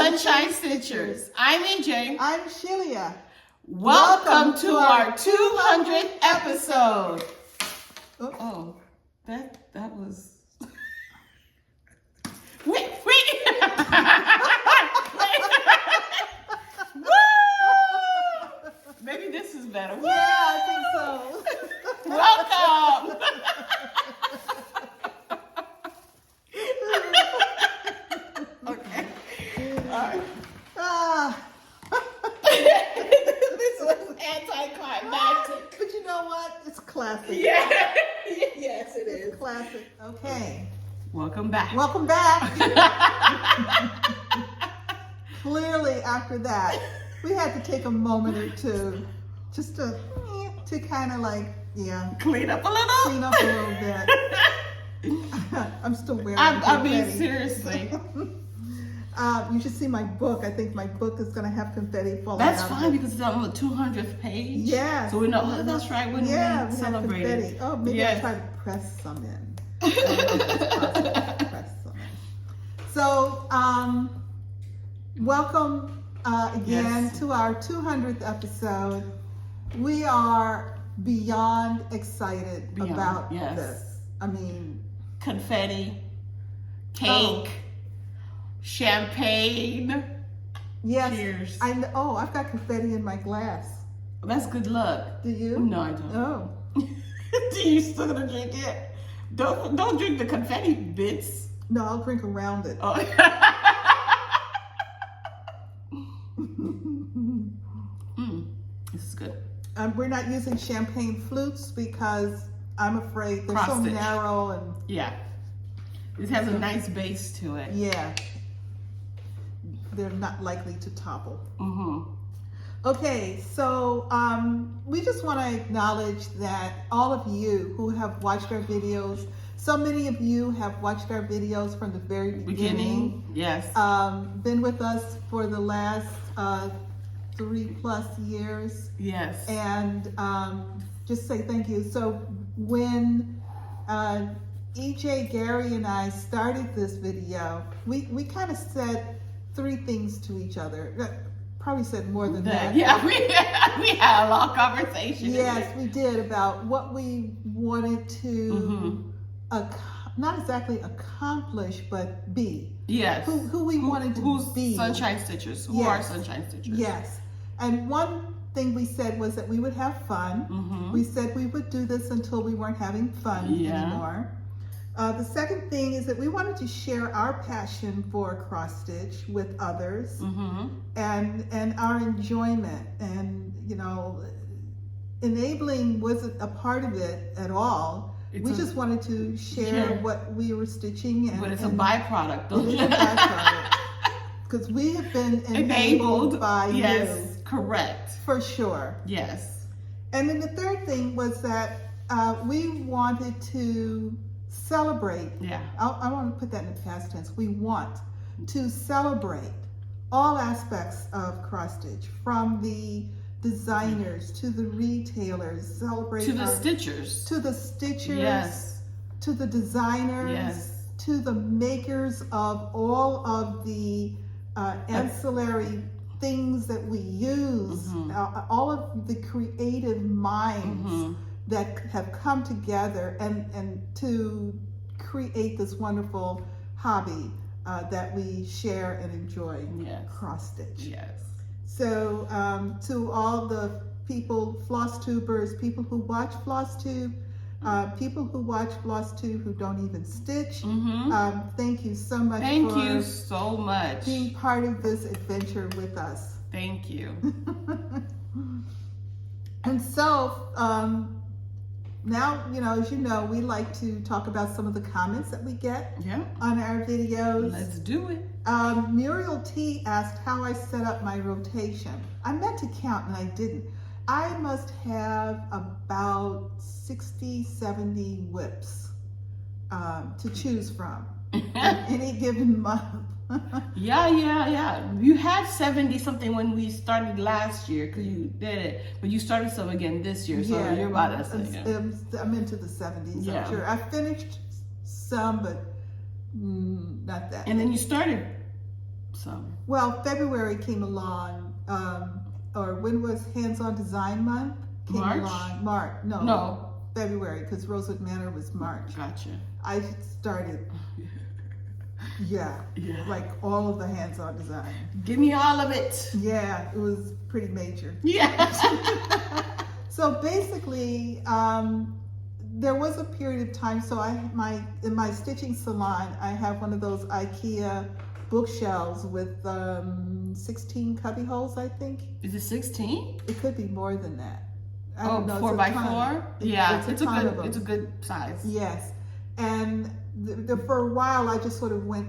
Sunshine Stitchers. I'm EJ. I'm Shelia. Welcome to our 200th episode. Oh, that was... Wait. Woo! Maybe this is better. Woo! Yeah, I think so. Welcome. Okay. All right. This was anticlimactic. But you know what? It's classic. Yeah. Yes, it is. It's classic. Okay. Welcome back. Welcome back. Clearly, after that, we had to take a moment or two just to kind of like, Clean up a little. clean up a little bit. I'm still wearing I mean, confetti. seriously. You should see my book. I think my book is going to have confetti falling That's out. fine because it's on the 200th page. Yeah. So we know, oh, that's right, when we celebrated. Confetti. Oh, maybe Yes. I'll try to press some in. Press some in. So, welcome again to our 200th episode. We are beyond excited about this. I mean, confetti, cake, champagne. yes. Cheers. I've got confetti in my glass. That's good luck. Do you? No, I don't. Oh. Do you still gonna drink it? Don't drink the confetti bits. No, I'll drink around it. Oh. This is good. We're not using champagne flutes because I'm afraid they're so narrow and This has a nice base to it. they're not likely to topple. Mm-hmm. Okay, so we just want to acknowledge that all of you who have watched our videos, so many of you have watched our videos from the very beginning. Yes. Been with us for the last 3+ years. Yes. And just say thank you. So when EJ, Gary, and I started this video, we kind of said 3 things to each other. Probably said more than that. Yeah, we had a long conversation. Yes, we did, about what we wanted to not exactly accomplish, but be. Yes. Who we wanted to be. Sunshine Stitchers. Who are Sunshine Stitchers? Yes. And one thing we said was that we would have fun. We said we would do this until we weren't having fun anymore. The second thing is that we wanted to share our passion for cross stitch with others, and our enjoyment, and enabling wasn't a part of it at all. We just wanted to share what we were stitching, but it's a byproduct. It is a byproduct because we have been enabled by you. Yes, correct. For sure. Yes. And then the third thing was that we wanted to celebrate. Yeah. I want to put that in the past tense. We want to celebrate all aspects of cross stitch, from the designers to the retailers, celebrate to the stitchers, yes, to the designers, yes, to the makers of all of the ancillary things that we use, all of the creative minds that have come together and to create this wonderful hobby that we share and enjoy, cross stitch. Yes. So to all the people, Flosstubers, people who watch Flosstube, people who watch Flosstube who don't even stitch, thank you so much. Thank you so much being part of this adventure with us. Thank you. And so now, as you know, we like to talk about some of the comments that we get on our videos. Let's do it. Muriel T asked how I set up my rotation. I meant to count and I didn't. I must have about 60, 70 whips to choose from in any given month. Yeah. You had 70 something when we started last year because you did it, but you started some again this year, so you're about to say. I'm into the 70s. I'm sure. I finished some, but not that. And then you started So. Well, February came along, or when was Hands-On Design Month? Came March? along. March. No. February, because Rosewood Manor was March. Gotcha. I started, yeah, like all of the hands-on design. Give me all of it. Yeah, it was pretty major. Yeah. So basically, there was a period of time, so in my stitching salon, I have one of those IKEA bookshelves with 16 cubby holes, I think. Is it 16? It could be more than that. I Oh, don't know, 4x4? Yeah, it's a it's a good size. Yes, and for a while I just sort of went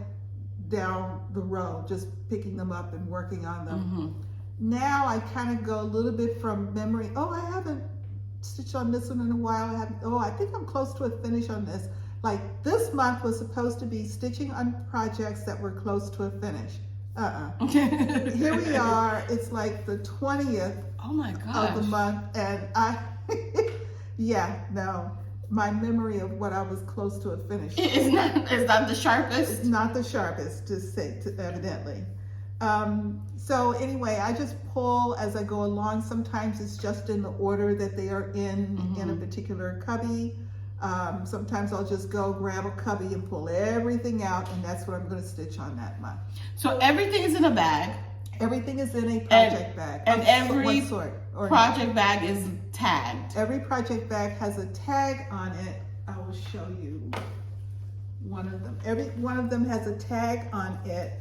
down the road, just picking them up and working on them. Mm-hmm. Now I kind of go a little bit from memory. Oh, I haven't stitched on this one in a while. I think I'm close to a finish on this. Like this month was supposed to be stitching on projects that were close to a finish. Here we are. It's like the 20th. Oh my gosh. Of the month, and my memory of what I was close to a finish. It's not the sharpest. It's not the sharpest, evidently. So anyway, I just pull as I go along. Sometimes it's just in the order that they are in a particular cubby. Sometimes I'll just go grab a cubby and pull everything out, and that's what I'm going to stitch on that month. So everything is in a bag. Everything is in a project bag. And every project not. bag is tagged. Every project bag has a tag on it. I will show you one of them. Every one of them has a tag on it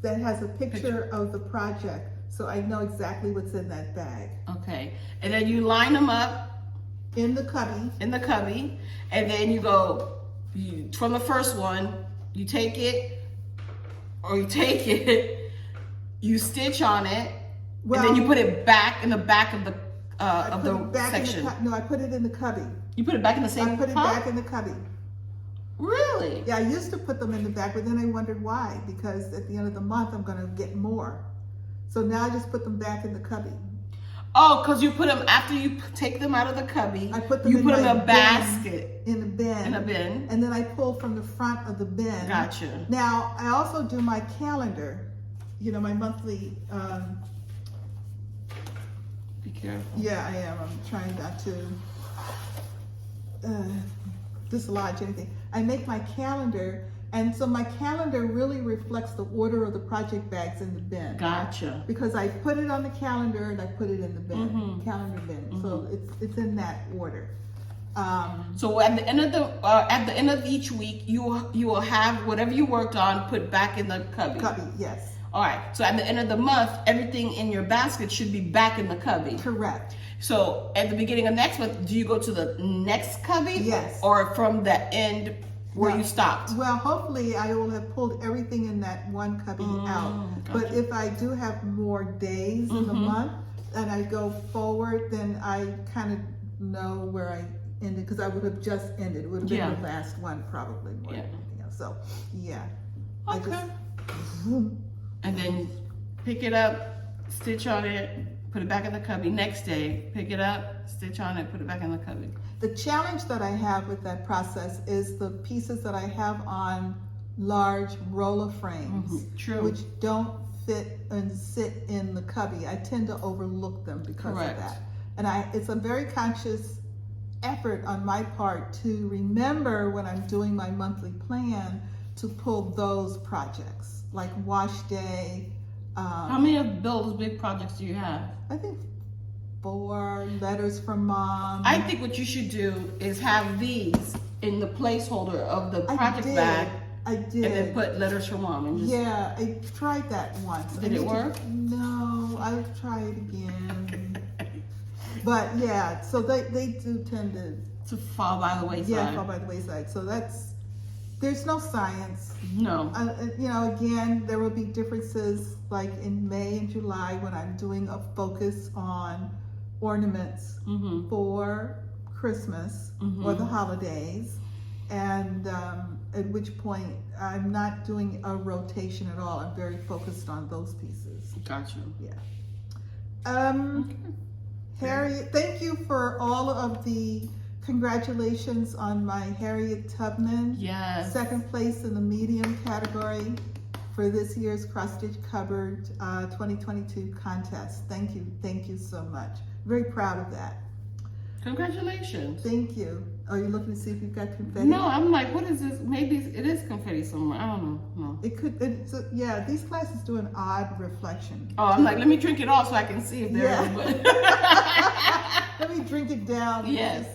that has a picture of the project. So I know exactly what's in that bag. Okay. And then you line them up. In the cubby. And then you go, from the first one, you take it, you stitch on it, and then you put it back in the back of the section. No, I put it in the cubby. You put it back in the same I put it back in the cubby. Really? Yeah, I used to put them in the back, but then I wondered why, because at the end of the month, I'm going to get more. So now I just put them back in the cubby. Oh, because you put them, after you take them out of the cubby, I put them you put them in a basket. In a bin. And then I pull from the front of the bin. Gotcha. Now, I also do my calendar, my monthly. Be careful. Yeah, I am. I'm trying not to dislodge anything. I make my calendar, and so my calendar really reflects the order of the project bags in the bin. Gotcha. Because I put it on the calendar and I put it in the bin, calendar bin. So it's in that order. So at the end of each week, you will have whatever you worked on put back in the cubby. Cubby, yes. All right. So at the end of the month, everything in your basket should be back in the cubby. Correct. So at the beginning of next month, do you go to the next cubby? Yes. Or from the end where you stopped? Well, hopefully I will have pulled everything in that one cubby out. Gotcha. But if I do have more days in the month and I go forward, then I kind of know where I ended, because I would have just ended. It would have been the last one probably more than anything else. So yeah. Okay. And then pick it up, stitch on it, put it back in the cubby. Next day, pick it up, stitch on it, put it back in the cubby. The challenge that I have with that process is the pieces that I have on large roller frames, which don't fit and sit in the cubby. I tend to overlook them because of that. And it's a very conscious effort on my part to remember when I'm doing my monthly plan to pull those projects, like wash day. How many of those big projects do you have? I think 4 letters from mom. I think what you should do is have these in the placeholder of the project bag. I did. And then put letters from mom. And just... Yeah, I tried that once. Did it work? No, I'll try it again. But yeah, so they do tend to fall by the wayside. Yeah, fall by the wayside. So there's no science. No. Again, there will be differences like in May and July when I'm doing a focus on ornaments for Christmas or the holidays, and at which point I'm not doing a rotation at all. I'm very focused on those pieces. Gotcha. Yeah. Harriet, thank you for all of the congratulations on my Harriet Tubman. Yes. 2nd place in the medium category. for this year's Cross Stitch Cupboard 2022 contest. Thank you so much. Very proud of that. Congratulations. Thank you. Are you looking to see if you've got confetti? No, I'm like, what is this? Maybe it is confetti somewhere. I don't know. No. It could. Yeah, these classes do an odd reflection. Oh, I'm like, let me drink it all so I can see if there is. But let me drink it down. Yes.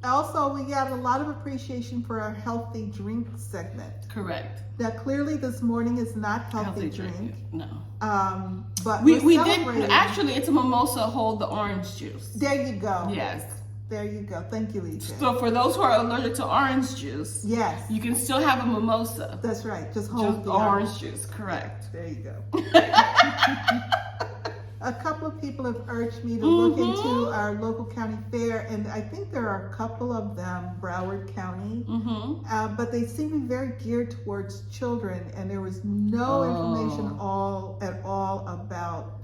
Also, we got a lot of appreciation for our healthy drink segment. Correct. Now, clearly, this morning is not healthy drink. No. But we did. Actually, it's a mimosa. Hold the orange juice. There you go. Yes. There you go. Thank you, EJ. So for those who are allergic to orange juice, yes, you can still have a mimosa. That's right. Just hold the orange juice. Correct. There you go. A couple of people have urged me to look into our local county fair, and I think there are a couple of them, Broward County, but they seem to be very geared towards children, and there was no information at all about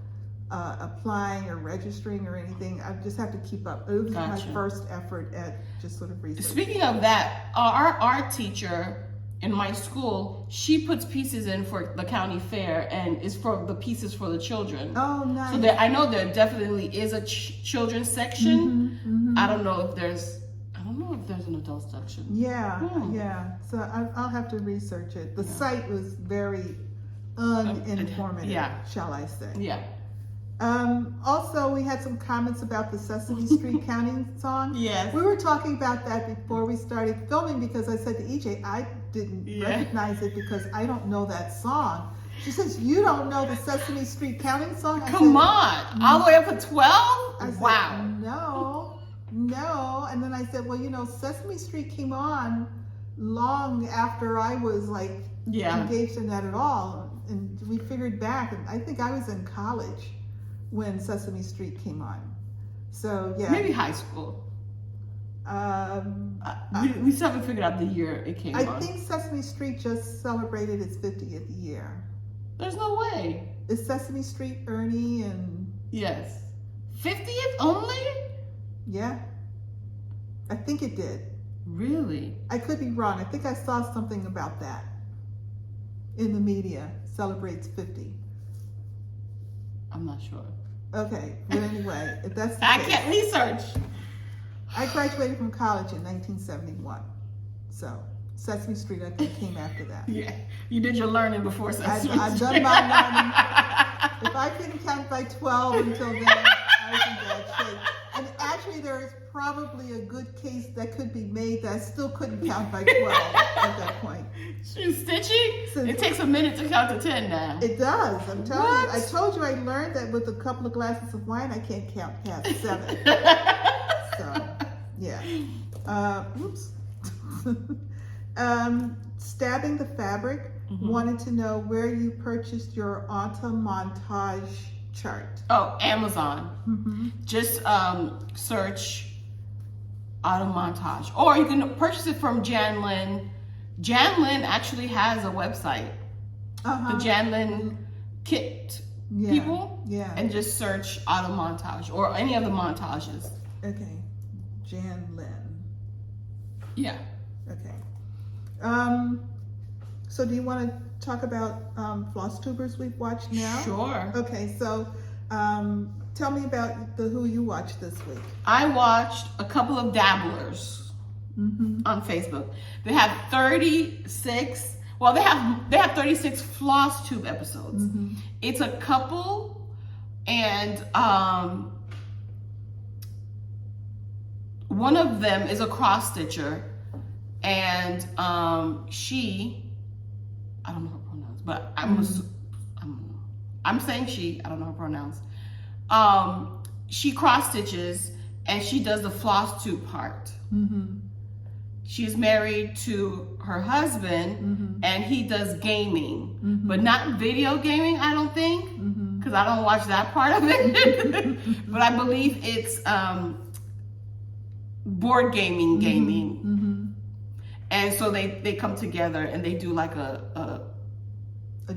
applying or registering or anything. I just have to keep up. It was my first effort at just sort of research. Speaking of that, our art teacher in my school, she puts pieces in for the county fair, and it's for the pieces for the children. Oh, nice. So I know there definitely is a children's section. I don't know if there's an adult section. Yeah. So I'll have to research it. The site was very uninformative, shall I say. Yeah. Also, we had some comments about the Sesame Street counting song. Yes. We were talking about that before we started filming because I said to EJ, I didn't recognize it because I don't know that song. She says, you don't know the Sesame Street counting song? Come on, all the way up to 12? I said, wow. No. And then I said, well, Sesame Street came on long after I was engaged in that at all. And we figured back, and I think I was in college when Sesame Street came on. So, yeah. Maybe high school. We still haven't figured out the year it came on. I think Sesame Street just celebrated its 50th year. There's no way. Is Sesame Street Ernie and... Yes. 50th only? Yeah. I think it did. Really? I could be wrong. I think I saw something about that in the media. Celebrates 50. I'm not sure. Okay, but anyway, if that's the I case, can't research. I graduated from college in 1971, so Sesame Street I think came after that. Yeah, you did your learning before Sesame Street. I've done my learning. If I couldn't count by 12 until then, I was in bad shape. And actually, there is probably a good case that could be made that I still couldn't count by 12 at that point. She's stitching? It takes a minute to count to 10 now. It does, I'm telling you. I told you I learned that with a couple of glasses of wine, I can't count past 7. So, yeah. Oops. Stabbing the Fabric wanted to know where you purchased your auto montage chart. Oh, Amazon. Just search auto montage, or you can purchase it from Janlin. Janlin actually has a website. The Janlin Kit people. Yeah. And just search auto montage or any of the montages. Okay. Janlin. Yeah. Okay. So do you want to talk about Flosstubers we've watched now? Sure. Okay, so tell me about who you watched this week. I watched a couple of dabblers on Facebook. They have 36. Well, they have 36 Flosstube episodes. It's a couple, and one of them is a cross stitcher, and she. I don't know her pronouns, but I'm saying she. I don't know her pronouns. She cross stitches and she does the Flosstube part. She's married to her husband, and he does gaming, but not video gaming. I don't think, because I don't watch that part of it. But I believe it's board gaming. And so they come together and they do like a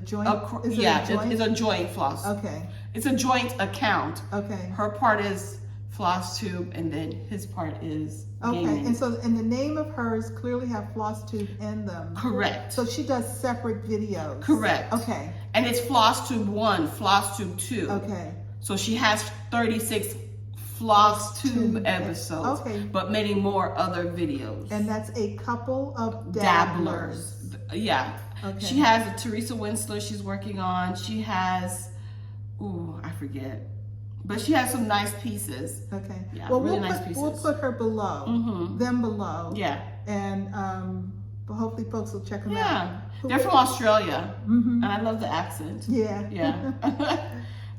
joint. It's a joint floss. Okay. It's a joint account. Okay. Her part is Flosstube, and then his part is Okay, gaming. and the name of hers clearly have Flosstube in them. Correct. So she does separate videos. Correct. Okay. And it's Flosstube 1, Flosstube 2. Okay. So she has 36 Flosstube episodes, okay, but many more other videos. And that's a couple of dabblers. Yeah. Okay. She has a Teresa Winslow she's working on. She has, I forget. But she has some nice pieces. Okay. Yeah, well, really nice pieces. We'll put her below. Them below. Yeah. And hopefully folks will check them out. Yeah. They're from Australia. Mm-hmm. And I love the accent. Yeah. Yeah.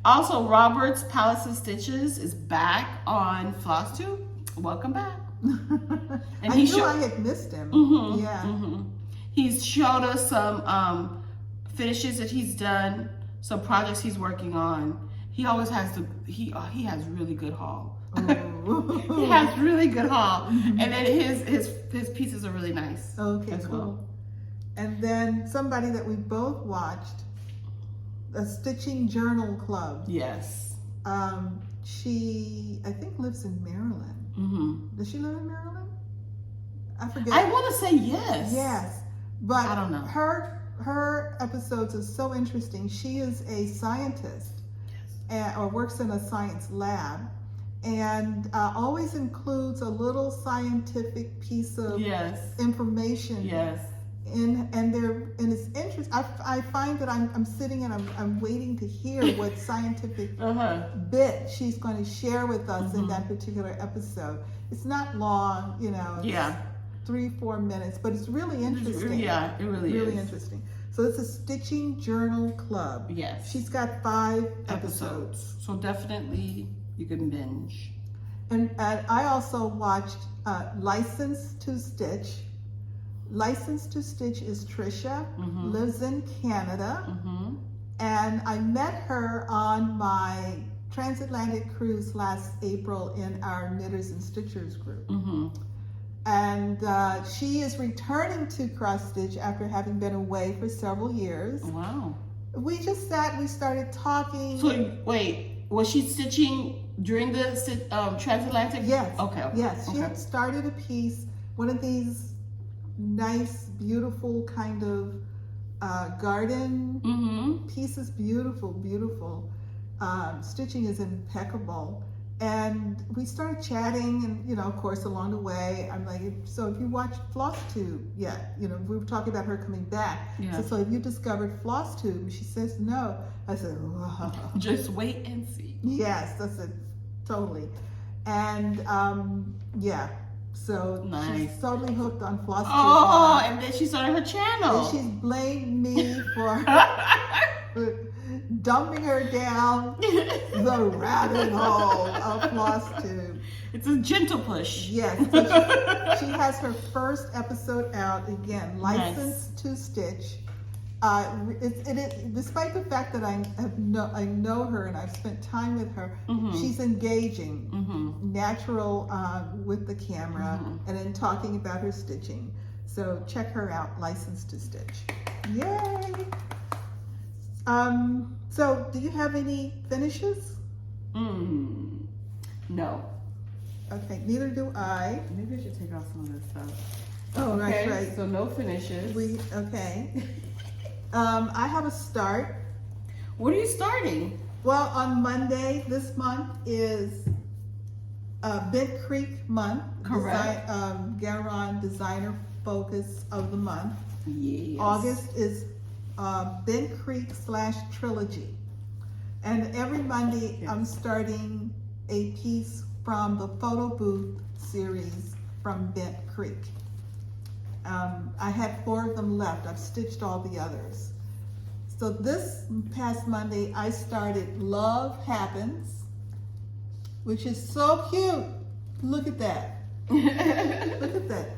Also, Robert's Palace of Stitches is back on Flosstube. Welcome back. And I knew I had missed him. Yeah. He's showed us some finishes that he's done, some projects he's working on. He always has he has really good haul. He has really good haul. And then his pieces are really nice. Okay, as cool. Well. And then somebody that we both watched, a Stitching Journal Club. Yes. She, I think, lives in Maryland. Does she live in Maryland? I forget. I want to say yes. Yes, but I don't know. Her episodes are so interesting. She is a scientist, or works in a science lab, and always includes a little scientific piece of information. Yes. And it's interesting. I find that I'm sitting and I'm waiting to hear what scientific bit she's going to share with us in that particular episode. It's not long, It's 3-4 minutes, but it's really interesting. Yeah, it really is. Really interesting. So it's a Stitching Journal Club. Yes. She's got 5 episodes. So definitely you can binge. And I also watched License to Stitch. License to Stitch is Trisha, lives in Canada, and I met her on my transatlantic cruise last April in our Knitters and Stitchers group. And she is returning to cross stitch after having been away for several years. Wow. We just sat, we started talking. So wait, was she stitching during the transatlantic? Yes. Okay. Yes, she had started a piece, one of these nice, beautiful kind of garden pieces. Beautiful, beautiful. Stitching is impeccable. And we started chatting, and of course, along the way, I'm like, so if you watched Flosstube yet? We were talking about her coming back. Yeah. So have you discovered Flosstube? She says no. I said, wow. Just wait and see. Yes, I said, totally. And so nice. She's totally hooked on Flosstube. Oh, and then she started her channel. And she's blamed me for dumping her down the rabbit hole of Flosstube. It's a gentle push. Yes. So she has her first episode out again, License to Stitch. Despite the fact that I know her and I've spent time with her, she's engaging, natural with the camera, and then talking about her stitching. So check her out, License to Stitch. Yay! So do you have any finishes? No. Okay, neither do I. Maybe I should take off some of this stuff. Oh, okay, right. So no finishes. Okay. I have a start. What are you starting? Well, on Monday this month is Bent Creek month. Correct. Garon Designer Focus of the month. Yes. August is Bent Creek / Trilogy. And every Monday I'm starting a piece from the photo booth series from Bent Creek. I had 4 of them left. I've stitched all the others. So this past Monday, I started Love Happens, which is so cute. Look at that. Look at that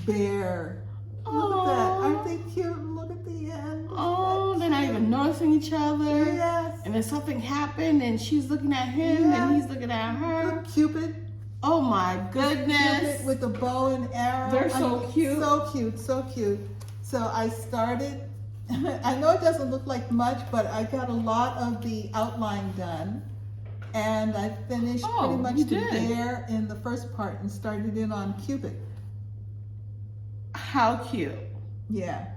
bear. Look at that. Aren't they cute? Look at the end. Oh, they're not even noticing each other. Yes. And then something happened and she's looking at him and he's looking at her. Cupid. Oh my goodness. Cupid with the bow and arrow. They're so cute. So cute, so cute. So I started, I know it doesn't look like much, but I got a lot of the outline done. And I finished Oh, pretty much you the did. bear in the first part and started in on Cupid. How cute. Yeah.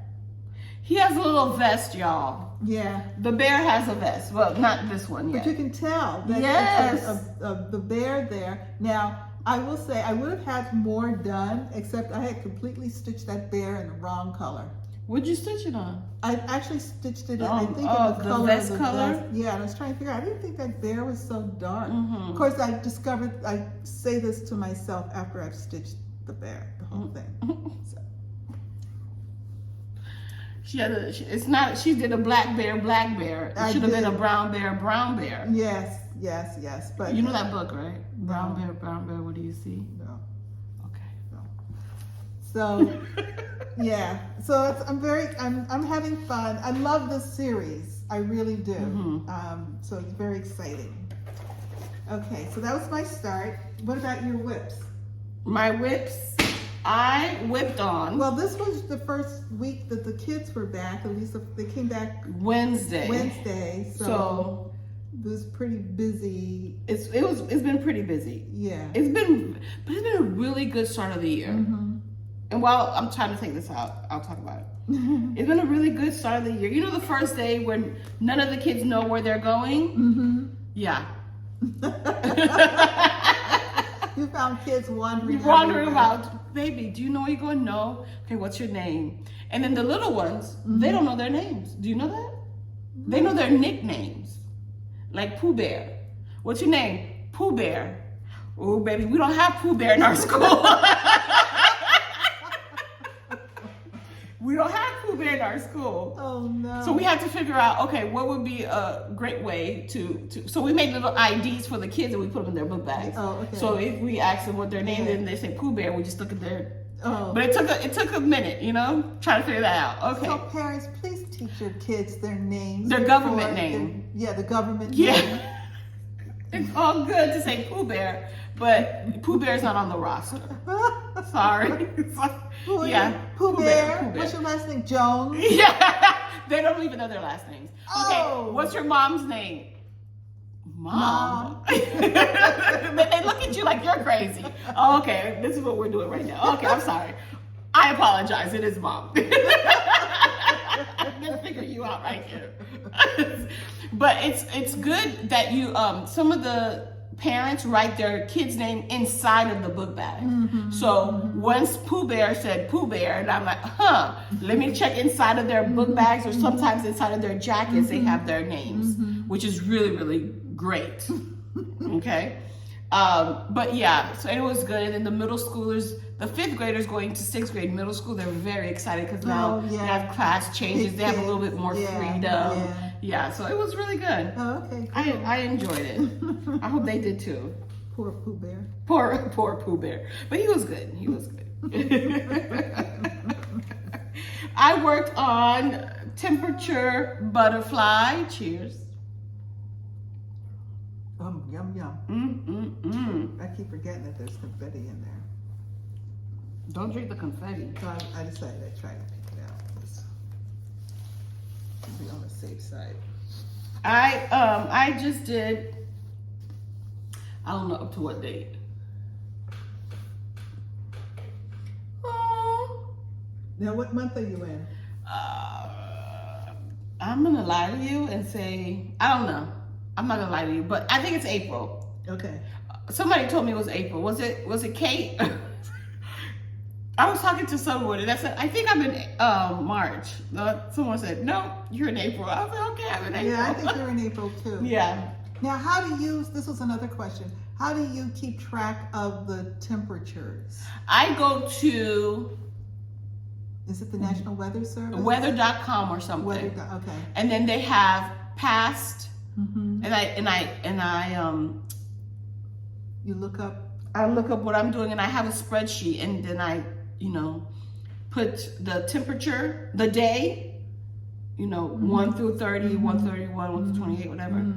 He has a little vest, y'all. Yeah. The bear has a vest. Well, not this one yet. But you can tell that Yes. of the bear there. Now, I will say I would have had more done, except I had completely stitched that bear in the wrong color. What'd you stitch it on? I actually stitched it in, Oh, I think, in oh, the the color vest of the color? vest. Yeah, and I was trying to figure out, I didn't think that bear was so dark. Mhm. Of course, I discovered, I say this to myself after I've stitched the bear, the whole thing. So. She did a black bear. It should have been a brown bear. Yes. But You know that book, right? Brown bear, what do you see? No. Okay. So, yeah. So I'm having fun. I love this series. I really do. Mhm. So it's very exciting. Okay, so that was my start. What about your whips? My whips, I whipped on Well, this was the first week that the kids were back. At least they came back Wednesday. So it was pretty busy. It's been pretty busy. Yeah. It's been a really good start of the year. Mm-hmm. And while I'm trying to take this out, I'll talk about it. It's been a really good start of the year. You know, the first day when none of the kids know where they're going? Mm-hmm. Yeah. You found kids wandering about, baby, do you know where you're going? No. Okay, what's your name? And then the little ones, they don't know their names. Do you know that? They know their nicknames. Like Pooh Bear. What's your name? Pooh Bear. Oh, baby, we don't have Pooh Bear in our school. We don't have Pooh Bear in our school. Oh no. So we had to figure out, okay, what would be a great way to so we made little IDs for the kids and we put them in their book bags. Oh, okay. So if we ask them what their name is and they say Pooh Bear, we just look at their, Oh. but it took a minute, you know, trying to figure that out. Okay. So parents, please teach your kids their names. Their government name. The government name. Yeah. It's all good to say Pooh Bear, but Pooh Bear's not on the roster. Sorry. Yeah. Pooh Bear. What's your last name? Jones? Yeah. They don't even know their last names. Okay. Oh. What's your mom's name? Mom. They look at you like you're crazy. Oh, okay. This is what we're doing right now. Okay. I'm sorry. I apologize. It is Mom. Let's figure you out right here. But it's good that you some of the parents write their kid's name inside of the book bag. So once Pooh Bear said Pooh Bear, and I'm like, let me check inside of their book bags, or sometimes inside of their jackets they have their names, which is really, really great. Okay. But yeah, so it was good. And then the middle schoolers, the 5th graders going to 6th grade middle school, they're very excited because now they have class changes. They have a little bit more freedom. Yeah, so it was really good. Oh, okay. Cool. I enjoyed it. I hope they did too. Poor Pooh Bear. Poor Pooh Bear. But he was good. He was good. I worked on temperature butterfly. Cheers. Yum, yum. I keep forgetting that there's confetti in there. Don't drink the confetti. So I decided I'd try to pick it out. Just be on the safe side. I just did, I don't know up to what date. Now, what month are you in? I'm gonna lie to you and say, I don't know. I'm not gonna lie to you, but I think it's April. Okay. Somebody told me it was April. Was it Kate? I was talking to someone and I said, I think I'm in March. Someone said, no, you're in April. I was like, okay, I'm in April. Yeah, I think you're in April too. Yeah. Now, this was another question. How do you keep track of the temperatures? I go to Is it the National Weather Service? weather.com or something. Okay. And then they have past, and I You look up. I look up what I'm doing and I have a spreadsheet and then I, put the temperature, the day, 1 through 30, 131, 1 through 28, whatever.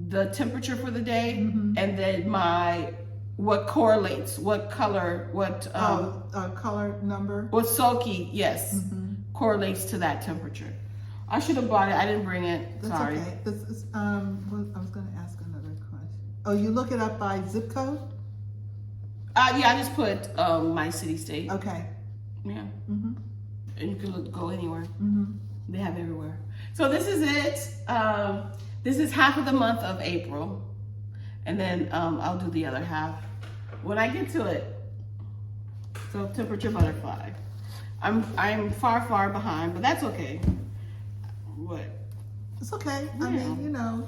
The temperature for the day, and then what correlates, what color, Color number. what sulky, yes, correlates to that temperature. I should have bought it. I didn't bring it. That's Sorry. okay. This is, I was going to ask another question. Oh, you look it up by zip code? Yeah, I just put my city state. Okay. Yeah. Mm-hmm. And you can go anywhere. Mm-hmm. They have everywhere. So this is it. This is half of the month of April. And then I'll do the other half when I get to it. So temperature butterfly. I'm far behind, but that's okay. What? It's okay. Yeah. I mean, you know.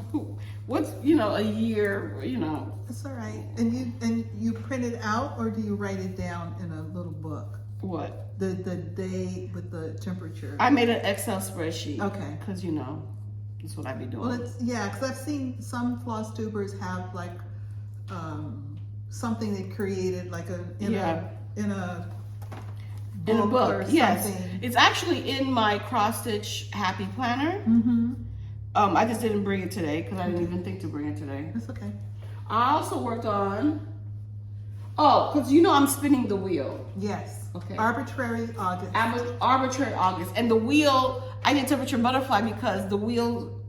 What's, you know, a year, you know. It's all right. And you print it out, or do you write it down in a little book? What? The day with the temperature. I made an Excel spreadsheet. Okay. Because, you know, that's what I be doing. Well, because I've seen some floss tubers have like something they created, like in a book or yes. something. It's actually in my cross stitch happy planner. Mm-hmm. I just didn't bring it today because I didn't even think to bring it today. That's okay. I also worked on, because you know I'm spinning the wheel. Yes. Okay. Arbitrary August. Arbitrary August. And the wheel, I did temperature butterfly because the wheel,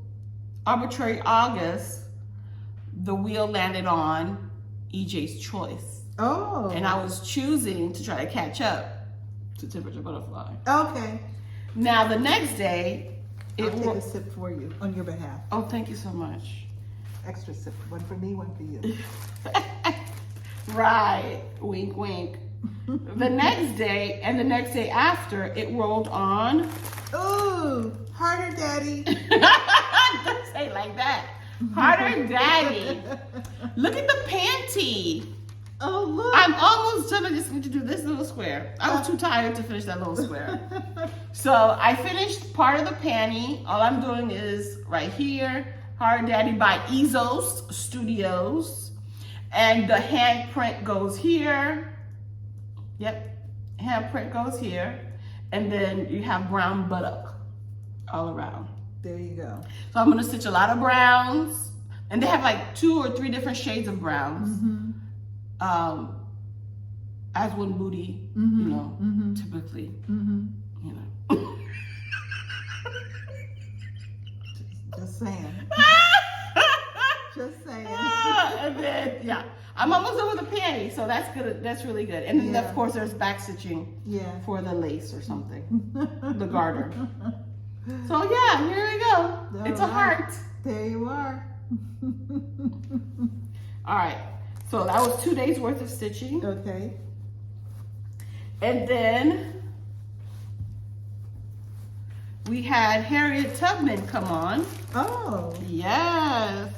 arbitrary August, the wheel landed on EJ's choice. Oh. And I was choosing to try to catch up to temperature butterfly. Okay. Now the next day, I'll take a sip for you on your behalf. Oh, thank you so much. Extra sip. One for me, one for you. Right. Wink, wink. The next day and the next day after, it rolled on. Ooh, harder, Daddy. Don't say it like that. Harder, Daddy. Look at the panty. Oh, look. I'm almost done. I just need to do this little square. I was too tired to finish that little square. So I finished part of the panty. All I'm doing is right here, Hard Daddy by Eezos Studios. And the handprint goes here. Yep, handprint goes here. And then you have brown buttock all around. There you go. So I'm gonna stitch a lot of browns. And they have like 2 or 3 different shades of browns. Mm-hmm. As one booty, Mm-hmm. you know, Mm-hmm. typically, Mm-hmm. you know. Just saying. Just saying. And then, yeah, I'm almost done with the panty, so that's good. That's really good. And then, Yeah. of course, there's back stitching Yeah. for the lace or something, the garter. So yeah, here we go. It's a heart. There you are. All right. So that was 2 days worth of stitching. Okay. And then we had Harriet Tubman come on. Oh. Yes.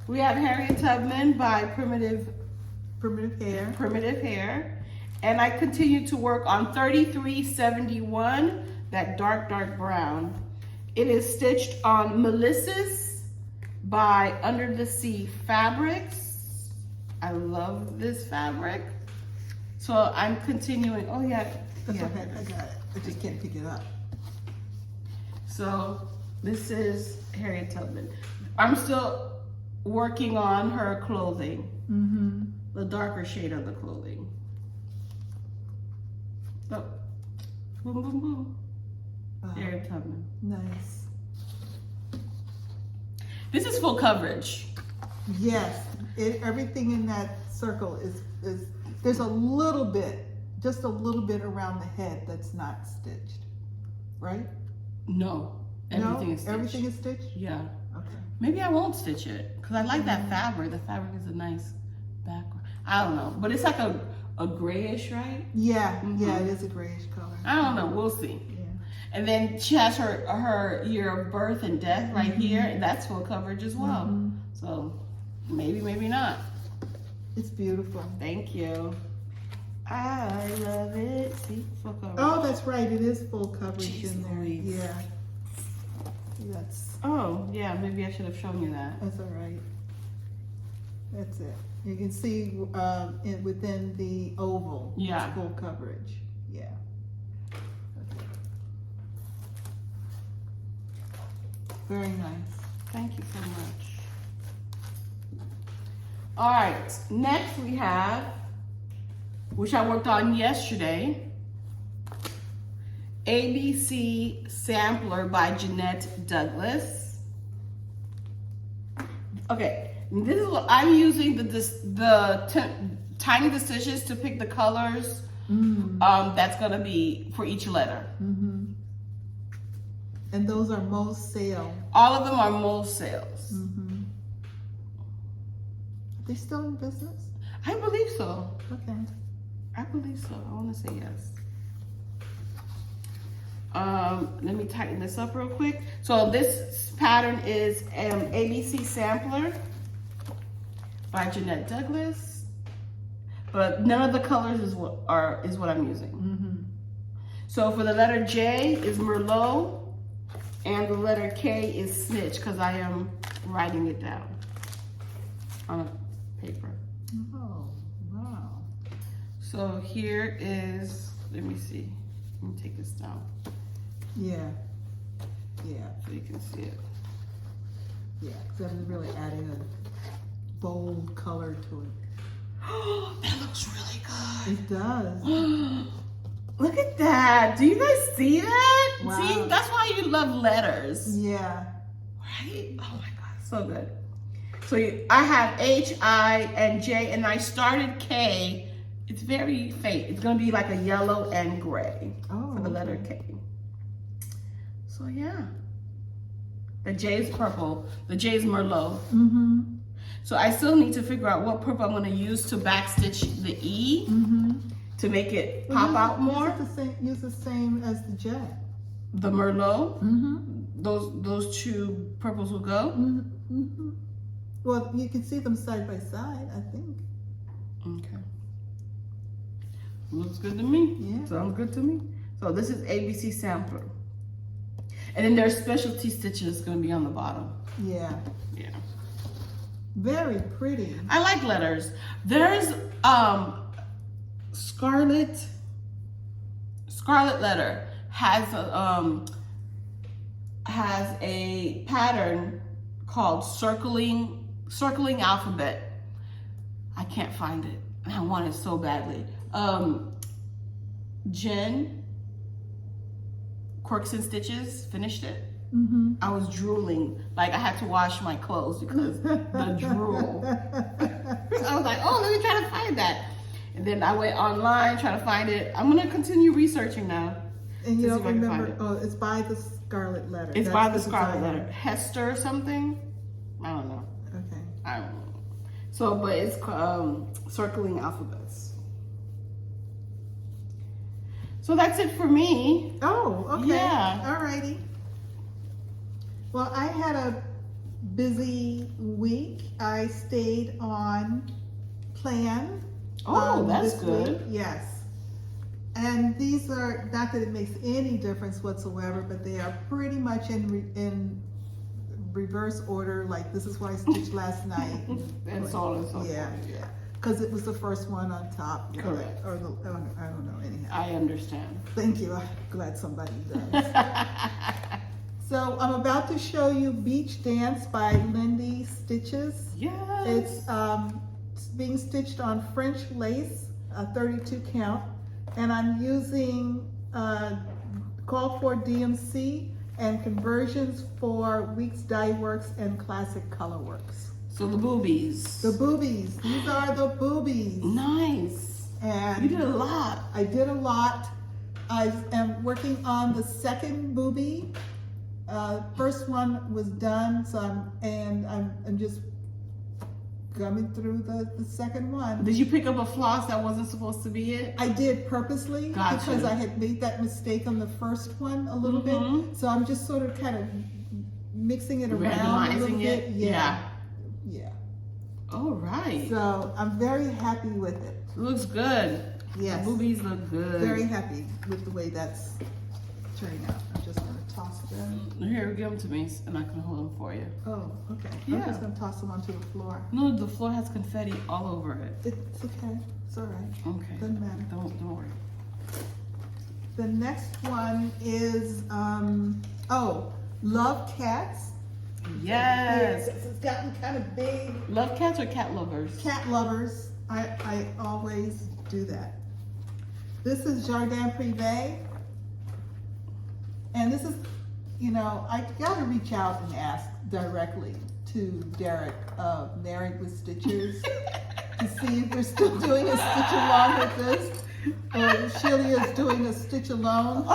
We have Harriet Tubman by Primitive Hare. And I continue to work on 3371, that dark brown. It is stitched on Melissa's by Under the Sea Fabrics. I love this fabric. So I'm continuing. Oh yeah. That's Yeah. okay. I got it. I just can't pick it up. So this is Harriet Tubman. I'm still working on her clothing. Mm-hmm. The darker shade of the clothing. Oh. Boom, boom, boom. Harriet Tubman. Nice. This is full coverage. Yes. Everything in that circle is there's a little bit, just a little bit around the head that's not stitched, right? No. Everything No? is stitched. Everything is stitched? Yeah. Okay. Maybe I won't stitch it because I like that fabric. The fabric is a nice background. I don't know, but it's like a grayish, right? Yeah, Mhm. yeah, it is a grayish color. I don't know. We'll see. Yeah. And then she has her year of birth and death right here, and that's full coverage as well. Mhm. So maybe, maybe not. It's beautiful. Thank you. I love it. See, full coverage. Oh, that's right. It is full coverage Jeez in there. Louise. Yeah. Oh, yeah. Maybe I should have shown you that. That's all right. That's it. You can see within the oval. Yeah. It's full coverage. Yeah. Okay. Very nice. Thank you so much. All right. Next we have, which I worked on yesterday, ABC Sampler by Jeanette Douglas. Okay, this is what I'm using the tiny decisions to pick the colors. That's gonna be for each letter. And those are most sale. All of them are most sales. Are they still in business? I believe so. Okay. I believe so. I want to say yes. Let me tighten this up real quick. So this pattern is ABC Sampler by Jeanette Douglas, but none of the colors is what I'm using. So for the letter J is Merlot, and the letter K is Snitch, because I am writing it down on a paper. Oh, wow. So here is, let me see. Let me take this down Yeah. so you can see it. Yeah, because I'm really adding a bold color to it. That looks really good. It does. Look at that. Do you guys see that? Wow. See, that's why you love letters. Yeah. Right? Oh my God, so good. So I have H, I, and J, and I started K. It's very faint. It's gonna be like a yellow and gray for the letter K. So yeah. The J is purple. The J is Merlot. So I still need to figure out what purple I'm gonna use to backstitch the E to make it pop out more. Use the same as the J. The Merlot. Those two purples will go. Well, you can see them side by side, I think. Okay. Looks good to me. Yeah. Sounds good to me. So this is ABC Sampler. And then there's specialty stitches going to be on the bottom. Yeah. Yeah. Very pretty. I like letters. There's Scarlet letter has a pattern called circling alphabet. I can't find it, and I want it so badly. Jen, Quirks and Stitches, finished it. I was drooling, like I had to wash my clothes because the drool. I was like, oh, let me try to find that. And then I went online, trying to find it. I'm gonna continue researching now. And you don't remember, it's by the Scarlet letter. It's by the Scarlet letter. Hester something? I don't know. Okay. I don't know. So, but it's circling alphabets. So that's it for me. Oh, okay. Yeah. Alrighty. Well, I had a busy week. I stayed on plan. Oh, that's this good. week. Yes. And these are, not that it makes any difference whatsoever, but they are pretty much in reverse order. Like, this is what I stitched last night. And so on and so forth. Yeah. Because it was the first one on top. Correct. Or I don't know, anyhow. I understand. Thank you. I'm glad somebody does. So I'm about to show you Beach Dance by Lindy Stitches. Yes. It's being stitched on French lace, a 32 count, and I'm using call for DMC and conversions for Weeks Dye Works and Classic Color Works. So the boobies. The boobies. These are the boobies. Nice. And you did a lot. I did a lot. I am working on the second boobie. First one was done, so I'm just coming through the second one. Did you pick up a floss that wasn't supposed to be it? I did purposely because I had made that mistake on the first one a little bit. So I'm just sort of kind of mixing it around a little bit. Yeah. All right. So I'm very happy with it. It looks good. Yes. The boobies look good. Very happy with the way that's turning out. I'm just going to toss them. Here, give them to me, and I can hold them for you. Oh, okay. Yeah. I'm just going to toss them onto the floor. No, the floor has confetti all over it. It's okay. It's all right. Okay. Doesn't matter. Don't worry. The next one is, Love Cats. Yes. It's gotten kind of big. Love cats or cat lovers? Cat lovers. I always do that. This is Jardin Prive. And this is, you know, I gotta reach out and ask directly to Derek of Married with Stitchers to see if we're still doing a stitch along with this, or if Shelia is doing a stitch alone,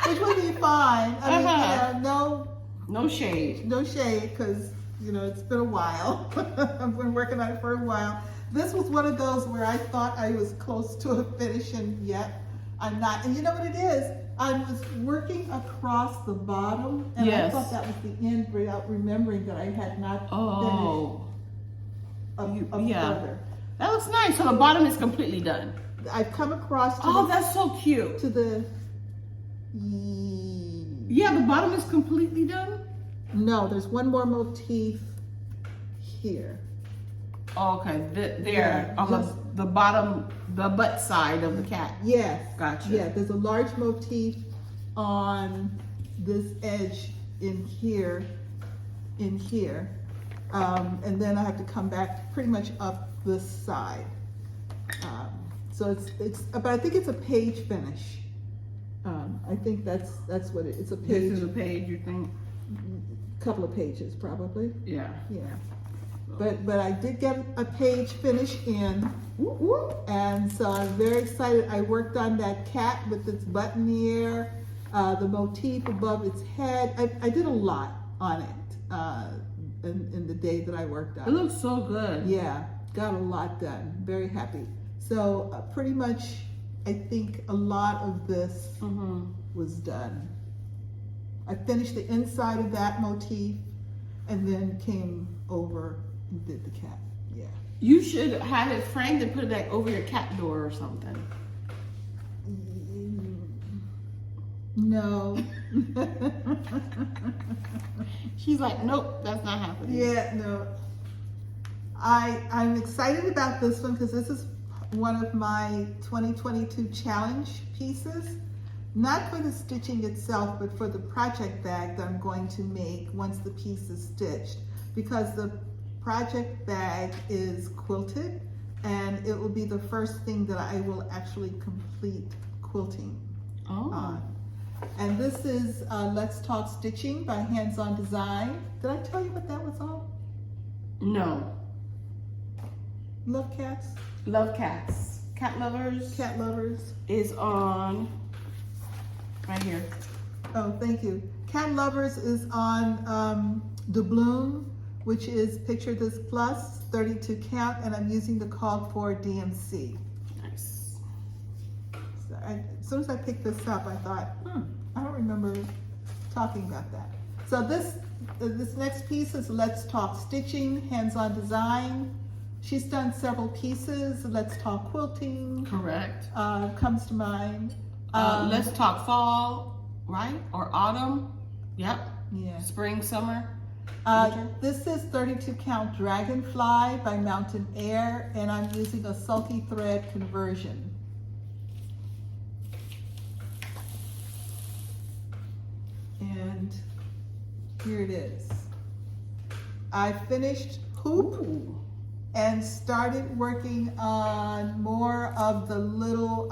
which would be fine. I mean, you know, no shade. No shade, because, you know, it's been a while. I've been working on it for a while. This was one of those where I thought I was close to a finish, and yet I'm not. And you know what it is? I was working across the bottom, and I thought that was the end without remembering that I had not finished further. That looks nice. So the bottom is completely done. I've come across to that's so cute. To the yeah, the bottom is completely done. No, there's one more motif here. Oh, okay, there on the bottom, the butt side of the cat. Yes. Gotcha. Yeah, there's a large motif on this edge in here, and then I have to come back pretty much up this side. So it's, but I think it's a page finish. I think that's what it's a page. This is a page, you think? Couple of pages, probably. Yeah. Yeah. But I did get a page finish in, and so I'm very excited. I worked on that cat with its butt in the air, the motif above its head. I did a lot on it in the day that I worked on it. It looks so good. Yeah, got a lot done. Very happy. So pretty much, I think a lot of this was done. I finished the inside of that motif, and then came over and did the cat. Yeah. You should have it framed and put it like over your cat door or something. No. She's like, nope, that's not happening. Yeah, no. I'm excited about this one because this is one of my 2022 challenge pieces. Not for the stitching itself, but for the project bag that I'm going to make once the piece is stitched. Because the project bag is quilted, and it will be the first thing that I will actually complete quilting on. And this is Let's Talk Stitching by Hands On Design. Did I tell you what that was on? No. Love Cats? Love Cats. Cat Lovers. Cat Lovers. Is on right here. Oh, thank you. Cat Lovers is on Doubloon, which is Picture This Plus, 32 count, and I'm using the called for DMC. Nice. So as soon as I picked this up, I thought, I don't remember talking about that. So this next piece is Let's Talk Stitching, Hands On Design. She's done several pieces. Let's Talk Quilting. Correct. Comes to mind. Let's Talk Fall, right? Or Autumn. Yep. Yeah. Spring, summer. This is 32 count Dragonfly by Mountain Air, and I'm using a sulky thread conversion. And here it is. I finished Hoop and started working on more of the little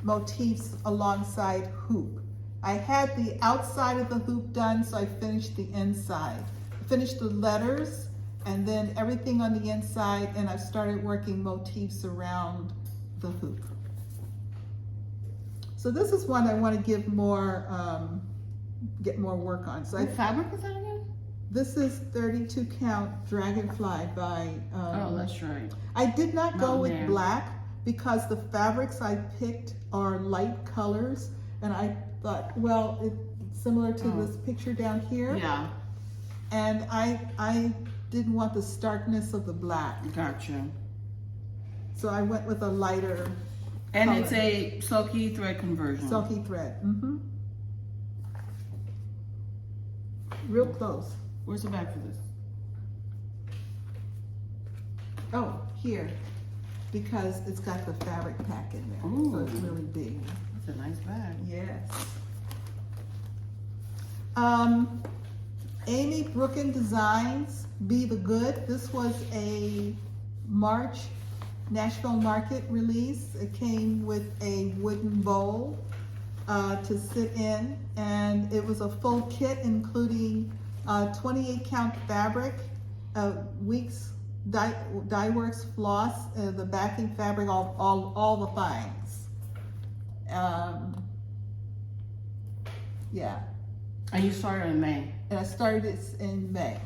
motifs alongside Hoop. I had the outside of the hoop done, so I finished the inside. I finished the letters and then everything on the inside, and I started working motifs around the hoop. So this is one I want to give more, get more work on. So what fabric is that again? This is 32 count Dragonfly by... oh, that's right. I did not go with Mountain Air. black because the fabrics I picked are light colors, and I thought, well, it's similar to this picture down here. Yeah. And I didn't want the starkness of the black. Gotcha. So I went with a lighter And color. it's a sulky thread conversion. Sulky thread. Real close. Where's the back for this? Oh, here. Because it's got the fabric pack in there. Ooh. So it's really big. It's a nice bag. Yes. Amy Brueckin Designs, Be the Good. This was a March Nashville Market release. It came with a wooden bowl. to sit in, and it was a full kit including 28 count fabric, Weeks Dye Works floss, the backing fabric, all the things. Yeah. And you started in May. And I started this in May.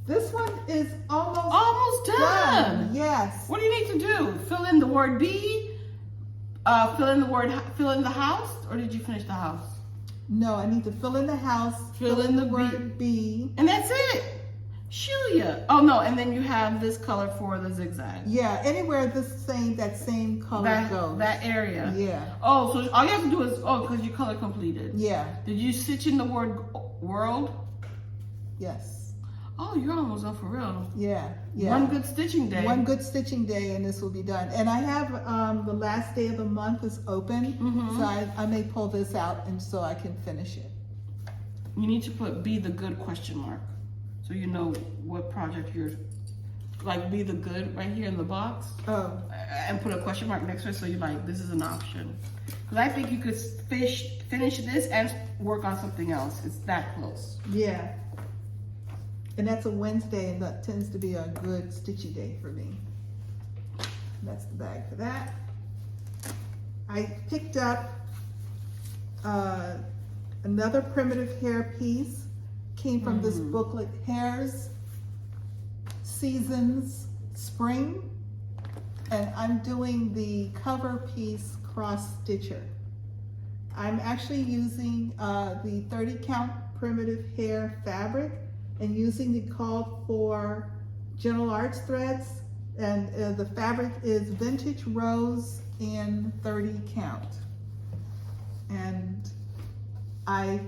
This one is Almost done. Yes. What do you need to do? Fill in the word be, fill in the house, or did you finish the house? No, I need to fill in the house, Fill in the word be. And that's it. Shelia. Oh no, and then you have this color for the zigzag. Yeah, anywhere that same color goes. That area. Yeah. Oh, so all you have to do is, because you color completed. Yeah. Did you stitch in the word world? Yes. Oh, you're almost done for real. Yeah. Yeah. One good stitching day. One good stitching day and this will be done. And I have the last day of the month is open, so I may pull this out and so I can finish it. You need to put be the good question mark. So you know what project you're, like be the good right here in the box. Oh. And put a question mark next to it so you're like, this is an option. Because I think you could finish this and work on something else. It's that close. Yeah. And that's a Wednesday, and that tends to be a good stitchy day for me. That's the bag for that. I picked up another primitive Hare piece. Came from this booklet, Hare's Seasons Spring. And I'm doing the cover piece cross stitcher. I'm actually using the 30 count primitive Hare fabric and using the called for General Arts threads, and the fabric is vintage rose in 30 count. And I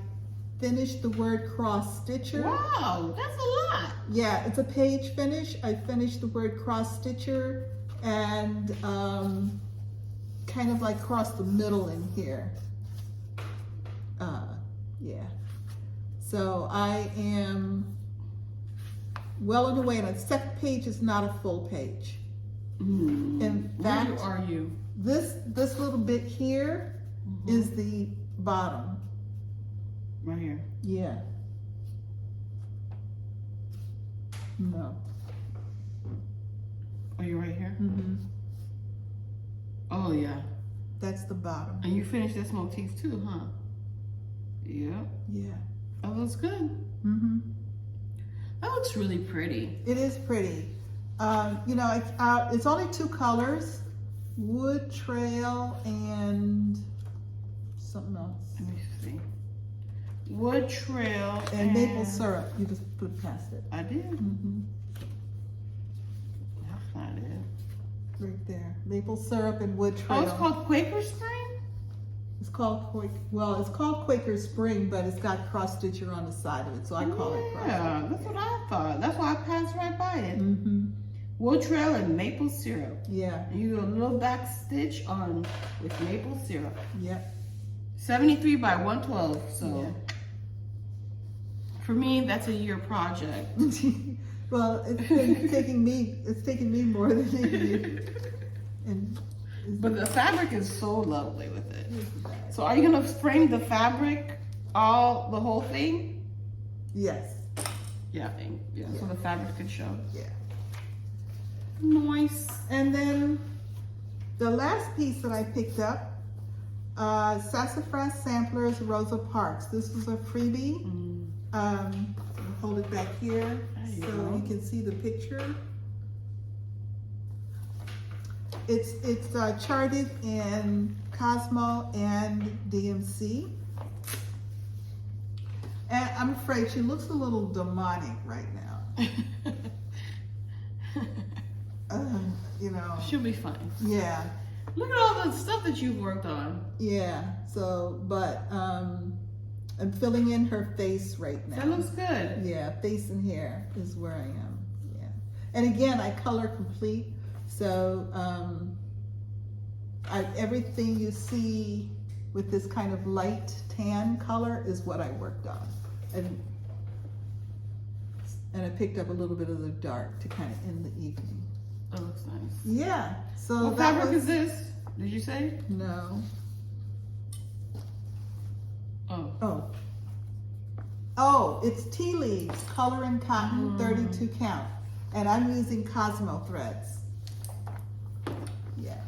finished the word cross stitcher. Wow, that's a lot. Yeah, it's a page finish. I finished the word cross stitcher and kind of like cross the middle in here. Yeah. So I am well on the way, and the second page is not a full page. In fact, where are you? This little bit here is the bottom. Right here. Yeah. No. Are you right here? Mm-hmm. Oh yeah. That's the bottom. And you finished this motif too, huh? Yeah. Yeah. That looks good. Mm-hmm. That looks really pretty. It is pretty. You know, it's only two colors, wood trail and something else. Let me see. Wood trail and maple syrup. You just put past it. I did. Mm-hmm. That's not it. Right there. Maple syrup and wood trail. Oh, it's called Quaker Spring? It's called Quaker Spring, but it's got cross stitcher on the side of it, so I call it cross stitcher. Yeah, that's what I thought. That's why I passed right by it. Mm-hmm. Wood trail and maple syrup. Yeah. And you do a little back stitch on with maple syrup. Yep. 73 by 112. So yeah. For me, that's a year project. Well, it's taking me more than a year. But the fabric is so lovely with it. So are you gonna frame the fabric, the whole thing? Yes. Yeah, so the fabric can show. Yeah. Nice. And then the last piece that I picked up, Sassafras Samplers Rosa Parks. This was a freebie. Hold it back here so you can see the picture. It's charted in Cosmo and DMC. And I'm afraid she looks a little demonic right now. You know. She'll be fine. Yeah. Look at all the stuff that you've worked on. Yeah. So, but I'm filling in her face right now. That looks good. Yeah, face and hair is where I am. Yeah. And again, I color complete. So everything you see with this kind of light tan color is what I worked on. And I picked up a little bit of the dark to kind of end the evening. That looks nice. Yeah. So what fabric is this? Did you say? No. Oh, it's tea leaves, color and cotton, 32 count. And I'm using Cosmo threads. Yeah.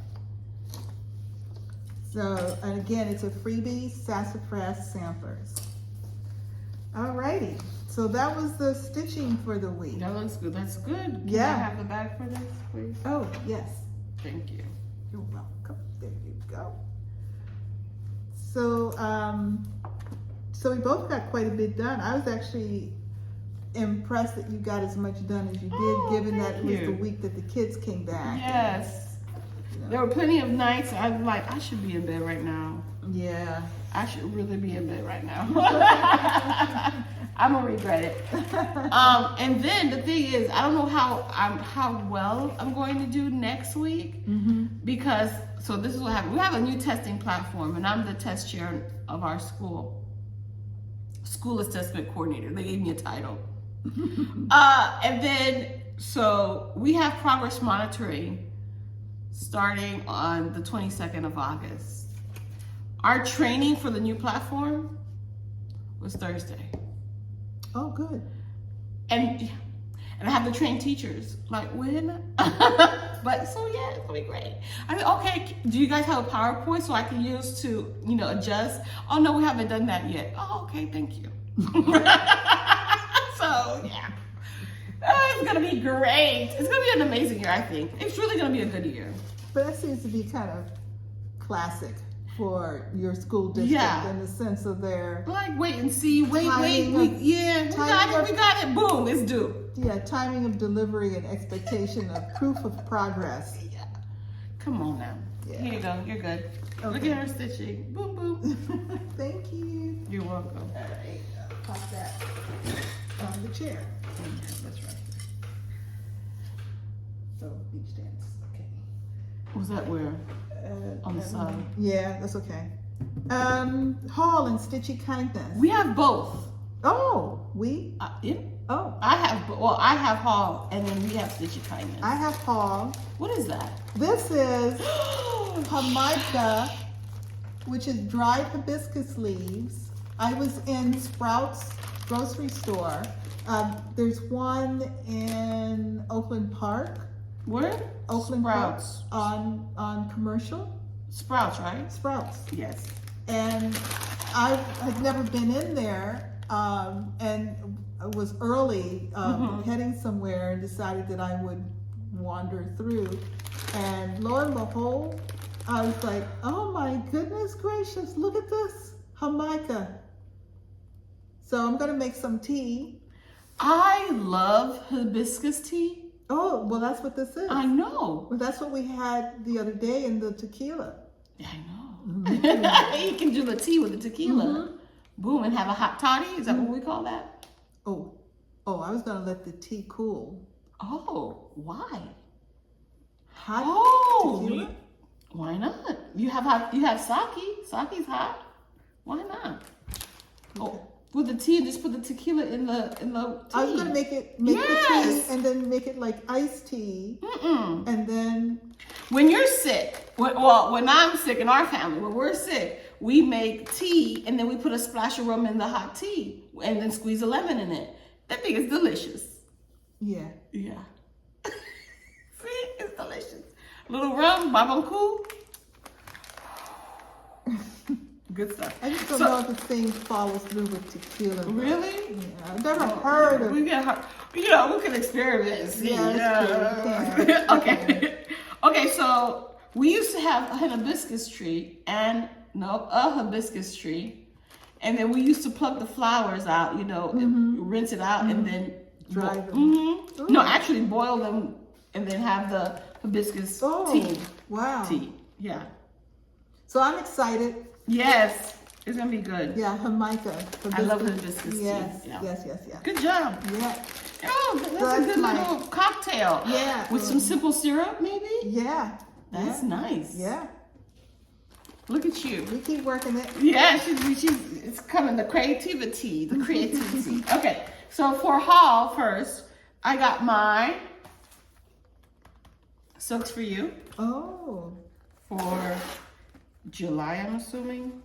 So, and again, it's a freebie, Sassafras samplers. Alrighty. So that was the stitching for the week. That looks good. That's good. Can Yeah. I have the bag for this, please? Oh, yes. Thank you. You're welcome. There you go. So, so we both got quite a bit done. I was actually impressed that you got as much done as you did, given that it was the week that the kids came back. Yes. You know. There were plenty of nights I'm like, I should be in bed right now. Yeah. I should really be in bed right now. I'm gonna regret it. And then the thing is, I don't know how well I'm going to do next week, because so this is what happened. We have a new testing platform, and I'm the test chair of our school assessment coordinator. They gave me a title. And then so we have progress monitoring starting on the 22nd of August. Our training for the new platform was Thursday. Oh, good. And I have to train teachers. Like, when? But so yeah, it's gonna be great. I mean, okay, do you guys have a PowerPoint so I can use to, adjust? Oh no, we haven't done that yet. Oh, okay, thank you. So yeah. It's gonna be great. It's gonna be an amazing year, I think. It's really gonna be a good year. But that seems to be kind of classic for your school district in the sense of their wait and see, we got it, boom, it's due. Yeah, timing of delivery and expectation of proof of progress. Yeah. Come on now. Yeah. Here you go, you're good. Okay. Look at her stitching. Boom, boom. Thank you. You're welcome. All right, pop that on the chair. That's right. So, beach dance, okay. Was that where? On the side. Yeah, that's okay. Haul and Stitchy Kindness. We have both. Oh, we? Oh. I have Haul, and then we have Stitchy Kindness. I have Haul. What is that? This is Jamaica, which is dried hibiscus leaves. I was in Sprouts grocery store. There's one in Oakland Park. Where? Oakland Sprouts. Park on Commercial. Sprouts, right? Sprouts. Yes. And I've never been in there, and I was early heading somewhere and decided that I would wander through. And lo and behold, I was like, oh my goodness gracious, look at this, Jamaica. So I'm gonna make some tea. I love hibiscus tea. Oh, well, that's what this is. I know. Well, that's what we had the other day in the tequila. Yeah, I know. You can do the tea with the tequila. Boom, and have a hot toddy. Is that what we call that? Oh, I was gonna let the tea cool. Oh, why? Hot tequila? Why not? You have sake. Sake's hot. Why not? Okay. Oh. With the tea, just put the tequila in the tea. I was gonna make the tea and then make it like iced tea. And then when you're sick, when I'm sick in our family, when we're sick, we make tea and then we put a splash of rum in the hot tea and then squeeze a lemon in it. That thing is delicious. Yeah. Yeah. See, it's delicious. Little rum, babonku. Good stuff. I just don't know if the same follows through with tequila. Really? Yeah, I've never heard of. We can experiment and see. Yeah. Okay. Okay, so we used to have a hibiscus tree, and then we used to pluck the flowers out, and rinse it out, and then dry them. No, actually boil them, and then have the hibiscus tea. Wow. Tea. Yeah. So I'm excited. Yes, it's gonna be good. Yeah, Jamaica. I love hibiscus tea. Yes. Good job. Yeah. Oh, that's a good little cocktail. Yeah. With some simple syrup, maybe? Yeah. That's nice. Yeah. Look at you. We keep working it. Yeah, it's coming, the creativity. Okay, so for haul first, I got my Silks for You. Oh. For July, I'm assuming.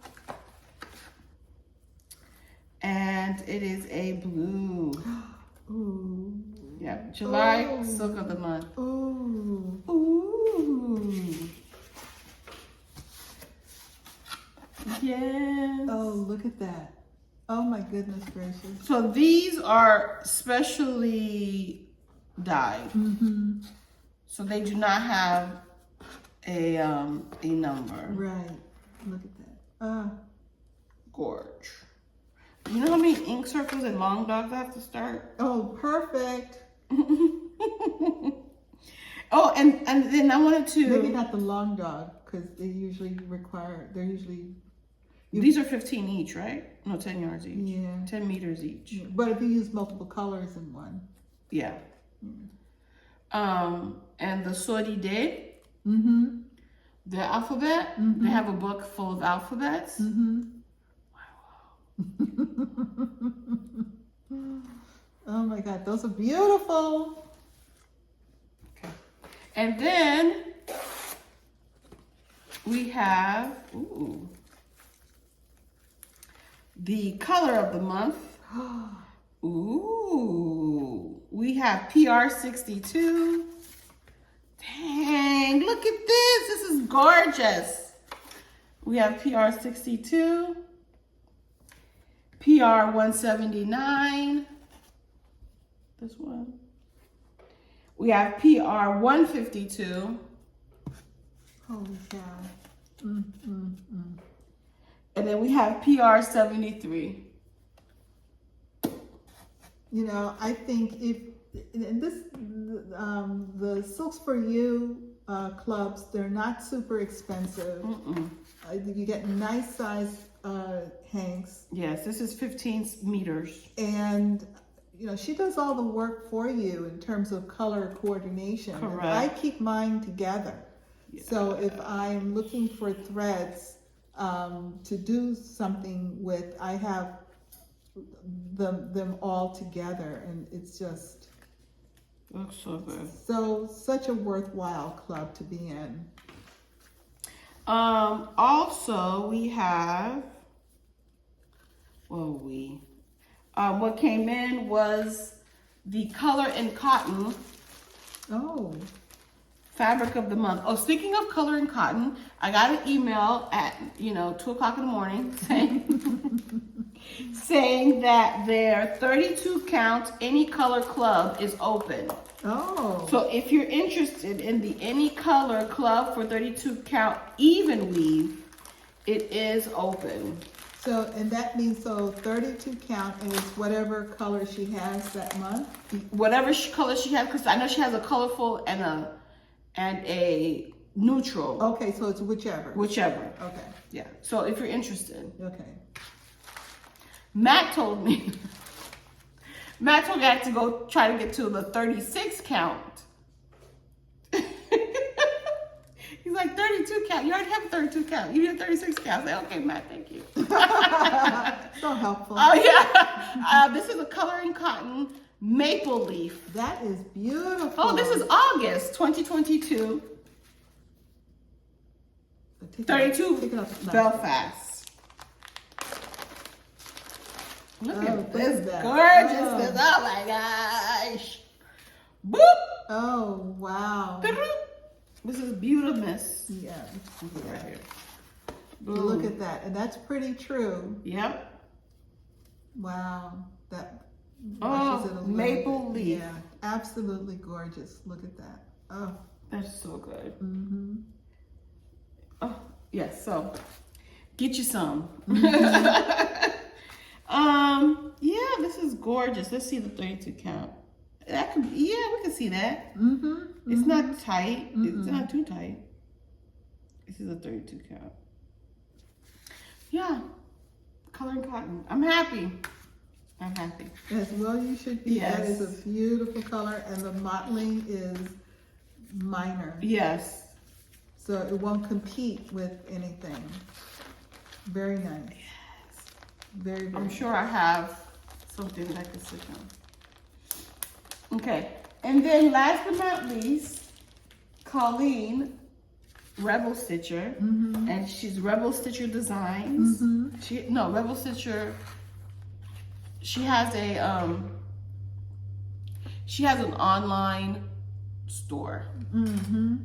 And it is a blue. Ooh. Yeah, July Oh. silk of the month. Ooh. Ooh. Yes. Oh, look at that. Oh my goodness gracious. So these are specially dyed. Mm-hmm. So they do not have a number. Right. Look at that. Gorge. You know how many ink circles and long dogs I have to start? Oh, perfect. Oh, and then I wanted to. Maybe not the long dog, because they're usually. These are 15 each, right? No, 10 yards each. Yeah. 10 meters each. Yeah. But if you use multiple colors in one. Yeah. And the Sortie Day, Mm-hmm. the alphabet, they have a book full of alphabets. Mm-hmm. Oh my God, those are beautiful. Okay. And then we have, ooh, the color of the month. Ooh, we have PR62. Dang, look at this. This is gorgeous. We have PR62, PR179. This one. We have PR152. Holy cow. And And then we have PR73. you know, I think the Silks for You clubs, they're not super expensive. You get nice size hanks. Yes, this is 15 meters. And, you know, she does all the work for you in terms of color coordination. Correct. And I keep mine together. Yeah. So if I'm looking for threads to do something with, I have them all together, and it's just Looks so good. such a worthwhile club to be in. Also, we have, what came in was the Color and Cotton Oh, fabric of the month. Oh, speaking of color and cotton, I got an email at 2 o'clock in the morning saying that their 32 count any color club is open. oh. So if you're interested in the any color club for 32 count even weave, it is open. So, and that means 32 count, and it's whatever color she has that month? Whatever color she has, because I know she has a colorful and a neutral. Okay, so it's whichever. Whichever. Okay, Yeah. So if you're interested. okay. Matt told me I had to go try to get to the 36 count. He's like, 32 count. You already have a 32 count. You need a 36 count. I said, okay, Matt, thank you. So helpful. Oh, yeah. This is a color and cotton maple leaf. That is beautiful. Oh, this is August 2022. 32 Belfast. Look at this gorgeousness. Oh my gosh. Boop. Oh, wow. This is beautifulness. Yeah. Right here. Look at that. And that's pretty true. Yep. Wow. That Oh, brushes it a little maple bit. leaf. Yeah. Absolutely gorgeous. Look at that. Oh. That's so good. Mm-hmm. Oh, yes. So get you some. Yeah, this is gorgeous. Let's see the 32 count. That could be, yeah, we can see that. Mm-hmm. It's not tight. It's not too tight. This is a 32 count. Yeah, color and cotton. I'm happy. I'm happy. As well you should be. Yes. That is a beautiful color, and the mottling is minor. Yes. So it won't compete with anything. Very nice. Yes. Very, very I'm sure I have something that I can sit on. Okay. And then last but not least, Colleen, Rebel Stitcher. Mm-hmm. And she's Rebel Stitcher Designs. Mm-hmm. Rebel Stitcher. she has an online store. Mm-hmm.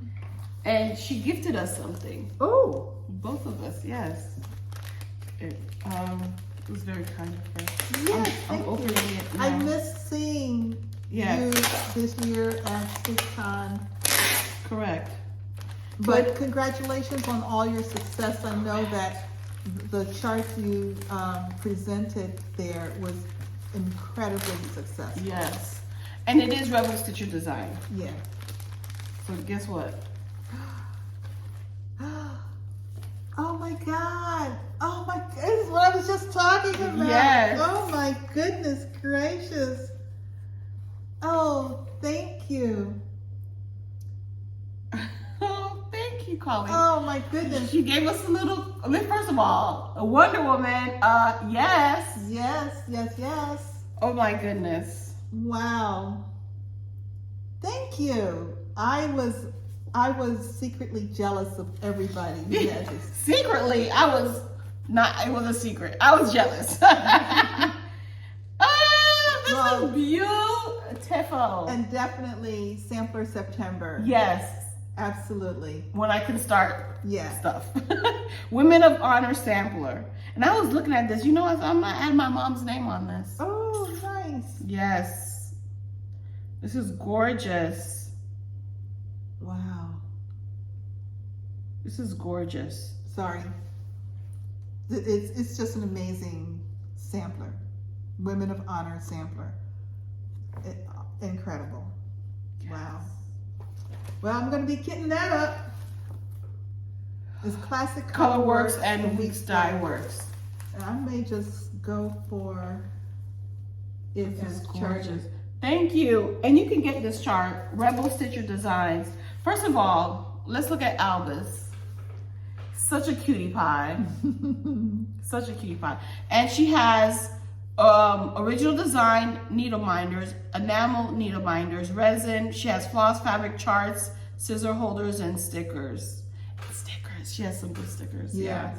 And she gifted us something. Oh. Both of us, yes. It was very kind of her. Yes, I'm thank opening you. it now. I missed seeing you this year at Stitchin. Correct. But congratulations on all your success. I know that the chart you presented there was incredibly successful. Yes. And it is Rebel Stitcher design. Yeah. So guess what? Oh my God. Oh my, this is what I was just talking about. Yes. Oh my goodness gracious. Oh, thank you. Oh, thank you, Colleen. Oh my goodness. She gave us a little, I mean, first of all, a Wonder Woman, yes. Yes, yes, yes. Oh my goodness. Wow. Thank you. I was secretly jealous of everybody. Yes. Secretly, I was not, it was a secret. I was jealous. This is beautiful. And definitely Sampler September. Yes. Absolutely. When I can start Yeah. stuff. Women of Honor Sampler. And I was looking at this. You know what? I'm going to add my mom's name on this. Oh, nice. Yes. This is gorgeous. Wow. This is gorgeous. Sorry. It's just an amazing sampler. Women of Honor sampler. Incredible. Yes. Wow. Well, I'm going to be kitting that up. It's classic Color Works and Weeks Dye Works. And I may just go for it This is as gorgeous. charges. Thank you. And you can get this chart, Rebel Stitcher Designs. First of all, let's look at Albus. Such a cutie pie. Such a cutie pie. And she has original design needle minders, enamel needle minders, resin. She has floss fabric charts, scissor holders, and stickers. Stickers. She has some good stickers. Yes.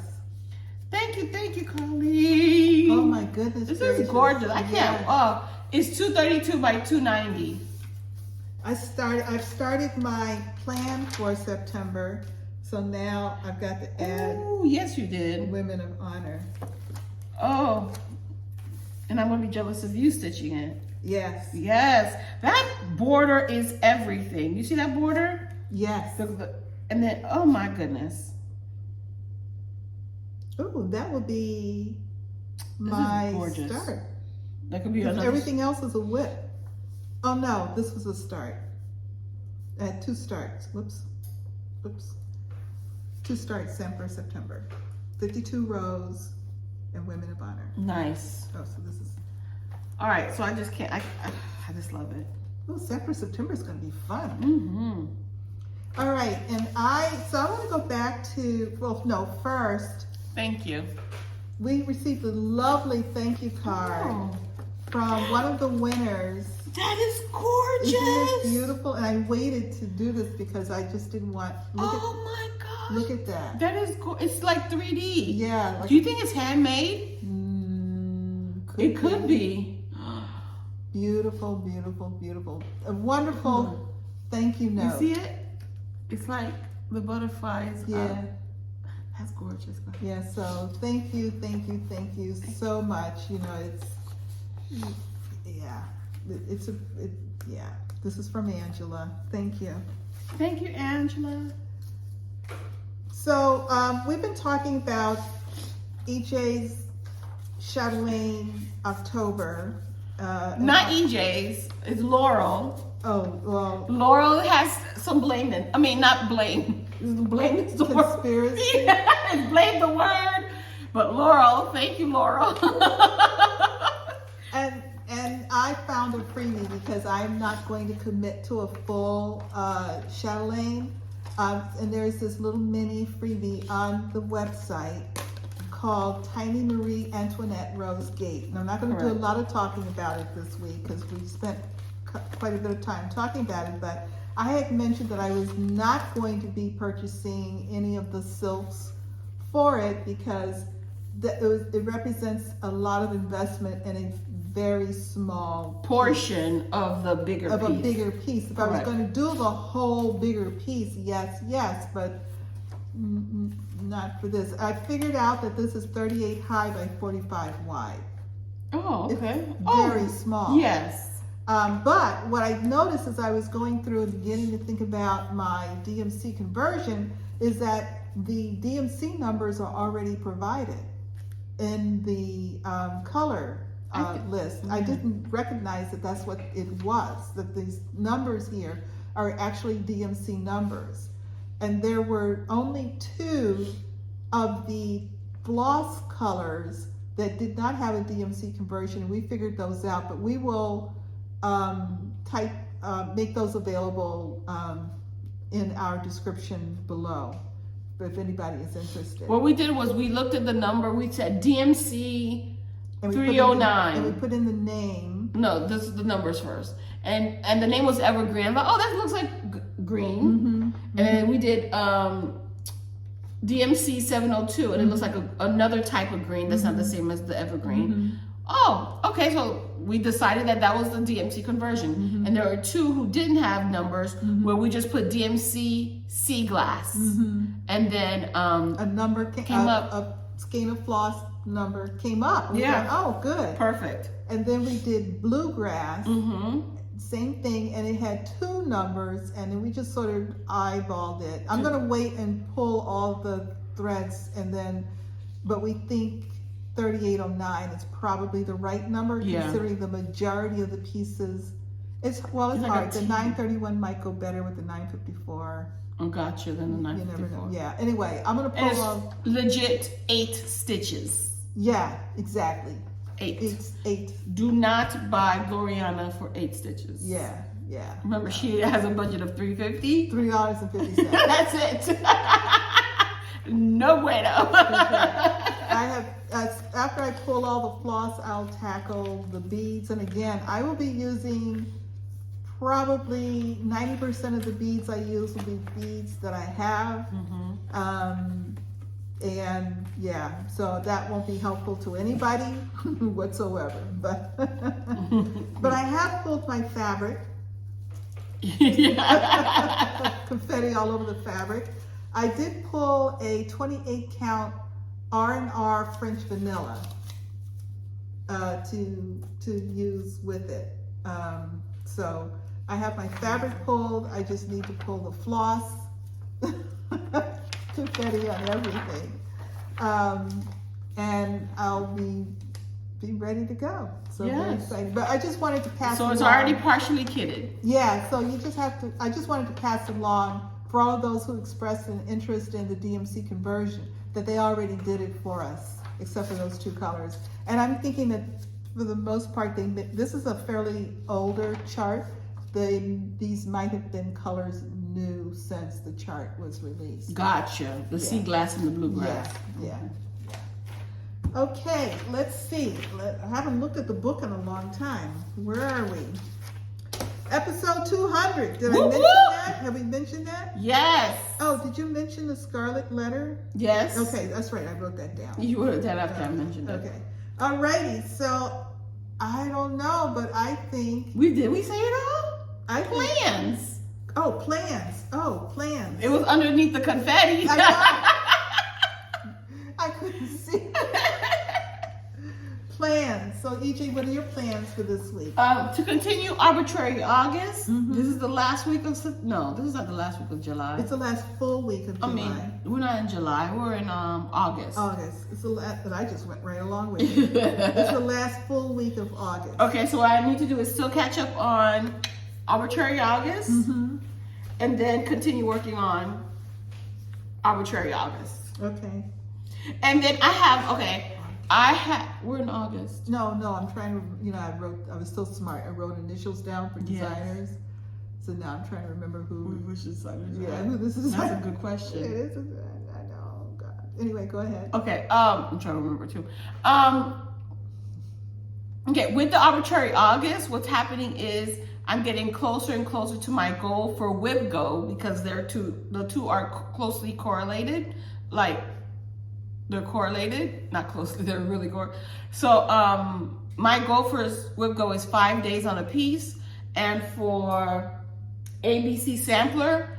Thank you, Colleen. Oh my goodness. This gracious. is gorgeous. I can't. Yeah. Oh, it's 232 by 290. I've started my plan for September, so now I've got to add Oh, yes, you did. Women of Honor. Oh, and I'm gonna be jealous of you stitching it. Yes. Yes, that border is everything. You see that border? Yes. And then, oh my goodness. Oh, that will be This is my gorgeous. start. That could be Because another. everything else is a whip. Oh no, this was a start. I had 2 starts. Whoops. 2 starts, Sampler September. 52 rows and Women of Honor. Nice. Oh, so this is. All right, so I just can't. I just love it. Oh, Sampler September is going to be fun. Mm-hmm. All right, and I want to go back to, well, no, first, Thank you. we received a lovely thank you card Oh, from one of the winners. that is gorgeous. Isn't it beautiful? And I waited to do this because I just didn't want, Oh my gosh. look at that. That is it's like 3D. Yeah. Like, Do you think it's handmade? It could could be. Beautiful, beautiful, beautiful. A wonderful thank you You note. see it? It's like the butterflies. Yeah. That's gorgeous. Yeah, so thank you so much. You know, this is from Angela. Thank you. Thank you, Angela. So we've been talking about EJ's Chatelaine October. Not EJ's. It's Laurel. Oh, well. Laurel has some blame in. I mean, not blame. Blame is the word. Conspiracy. Yeah, blame the word. But Laurel, thank you, Laurel. And I found a freebie because I'm not going to commit to a full Chatelaine. And there's this little mini freebie on the website called Tiny Marie Antoinette Rose Gate. And I'm not going to do a lot of talking about it this week because we spent quite a bit of time talking about it, but I had mentioned that I was not going to be purchasing any of the silks for it because it represents a lot of investment in a very small portion of the bigger of piece. a bigger piece. If I was going to do the whole bigger piece, yes, but not for this. I figured out that this is 38 high by 45 wide. Oh, okay. It's very small. Yes. But what I noticed as I was going through and beginning to think about my DMC conversion is that the DMC numbers are already provided in the color list. I didn't recognize that that's what it was, that these numbers here are actually DMC numbers. And there were only 2 of the floss colors that did not have a DMC conversion. We figured those out, but we will make those available in our description below, if anybody is interested. What we did was we looked at the number, we said DMC And 309. And we put in the name. No, this is the numbers first. And the name was Evergreen. I'm like, oh, that looks like green. And then we did DMC 702, and it looks like another type of green that's not the same as the Evergreen. Oh, okay, so we decided that was the DMC conversion. And there are 2 who didn't have numbers where we just put DMC sea glass. And then a number came up. A skein of floss number came up. We Yeah. thought, oh, good. Perfect. And then we did bluegrass. Same thing, and it had 2 numbers, and then we just sort of eyeballed it. I'm going to wait and pull all the threads, but we think 3809 is probably the right number, considering the majority of the pieces. It's like hard. a The T. 931 might go better with the 954. Oh, gotcha. Then the 954. You never know. Yeah. Anyway, I'm going to And pull it's off. legit 8 stitches. Yeah, exactly. 8. It's 8. Do not buy Gloriana for 8 stitches. Yeah. Remember, she has a budget of $3.50. $3.50. That's it. No bueno. I have, after I pull all the floss, I'll tackle the beads. And again, I will be using probably 90% of the beads I use will be beads that I have. And yeah, so that won't be helpful to anybody whatsoever. But but I have pulled my fabric. Confetti all over the fabric. I did pull a 28 count R&R French vanilla to use with it. So I have my fabric pulled. I just need to pull the floss. Confetti on everything. And I'll be ready to go. So very excited. But I just wanted to pass it along. So it's already partially kitted. Yeah, so you just have to, I just wanted to pass it along for all of those who expressed an interest in the DMC conversion, that they already did it for us, except for those 2 colors. And I'm thinking that for the most part, this is a fairly older chart. These might have been colors new since the chart was released. Gotcha. The sea glass and the bluegrass. Yeah. Okay, let's see. I haven't looked at the book in a long time. Where are we? Episode 200. Did I mention that? Have we mentioned that? Yes. Oh, did you mention the Scarlet letter? Yes. Okay, that's right. I wrote that down. You wrote that after I mentioned it. Okay. Alrighty. So I don't know, but I think Did we say it all? plans. Plans. Plans. It was underneath the confetti. I couldn't see. Plans. So, EJ, what are your plans for this week? To continue Arbitrary August. This is the last week of, no, this is not the last week of July. It's the last full week of July. I mean, we're not in July, we're in August. August. It's the last, but I just went right along with you. It's the last full week of August. Okay, so what I need to do is still catch up on Arbitrary August, and then continue working on Arbitrary August. Okay. And then we're in August. No, I'm trying to, I was so smart. I wrote initials down for designers. So now I'm trying to remember Which designers? who this is. That's a good question. It is. I know. God. Anyway, go ahead. Okay, I'm trying to remember too. Okay, with the Arbitrary August, what's happening is I'm getting closer and closer to my goal for WIBGO, because the two are closely correlated. Like, They're correlated, not closely, they're really So my goal for whip go is 5 days on a piece. And for ABC sampler,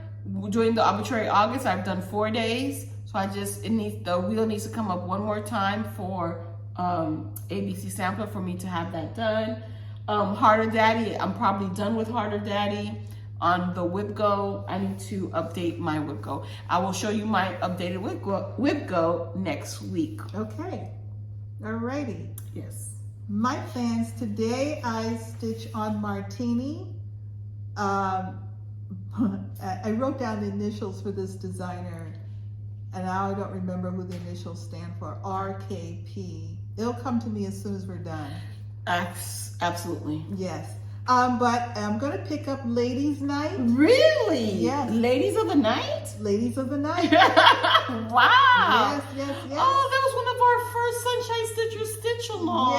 during the arbitrary August, I've done 4 days. So the wheel needs to come up one more time for ABC sampler for me to have that done. Harder Daddy, I'm probably done with Harder Daddy. On the whip go, I need to update my whip go. I will show you my updated whip go next week. Okay, alrighty. Yes. My plans today, I stitch on Martini. I wrote down the initials for this designer, and now I don't remember who the initials stand for. RKP. It'll come to me as soon as we're done. Absolutely. Yes. But I'm going to pick up Ladies' Night. Really? Yes. Ladies of the Night? Ladies of the Night. Wow. Yes. Oh, that was one of our first Sunshine Stitchers Stitch-A-Long.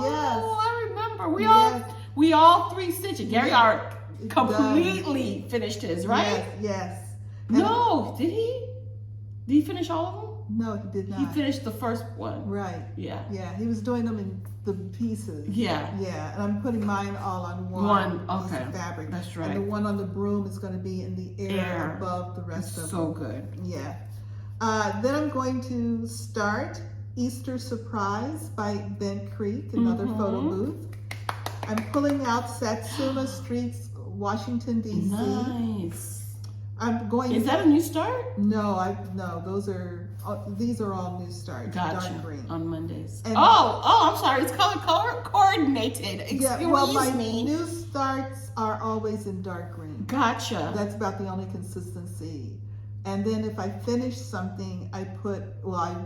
Yes. Oh, I remember. We Yes. all 3 stitches. Gary Yes. completely finished his, right? Yes. No, did he? Did he finish all of them? No, he did not. He finished the first one. Right. Yeah. Yeah, he was doing them in the pieces. Yeah. Yeah, and I'm putting mine all on one piece okay. of fabric. That's right. And the one on the broom is going to be in the air above the rest of so them. Good. Yeah. Then I'm going to start Easter Surprise by Bent Creek, another photo booth. I'm pulling out Satsuma Streets, Washington, D.C. Nice. I'm going. Is that a new start? No, these are all new starts. Gotcha. Dark green. On Mondays. And I'm sorry. It's color coordinated. my me. new starts are always in dark green. Gotcha. That's about the only consistency. And then if I finish something, I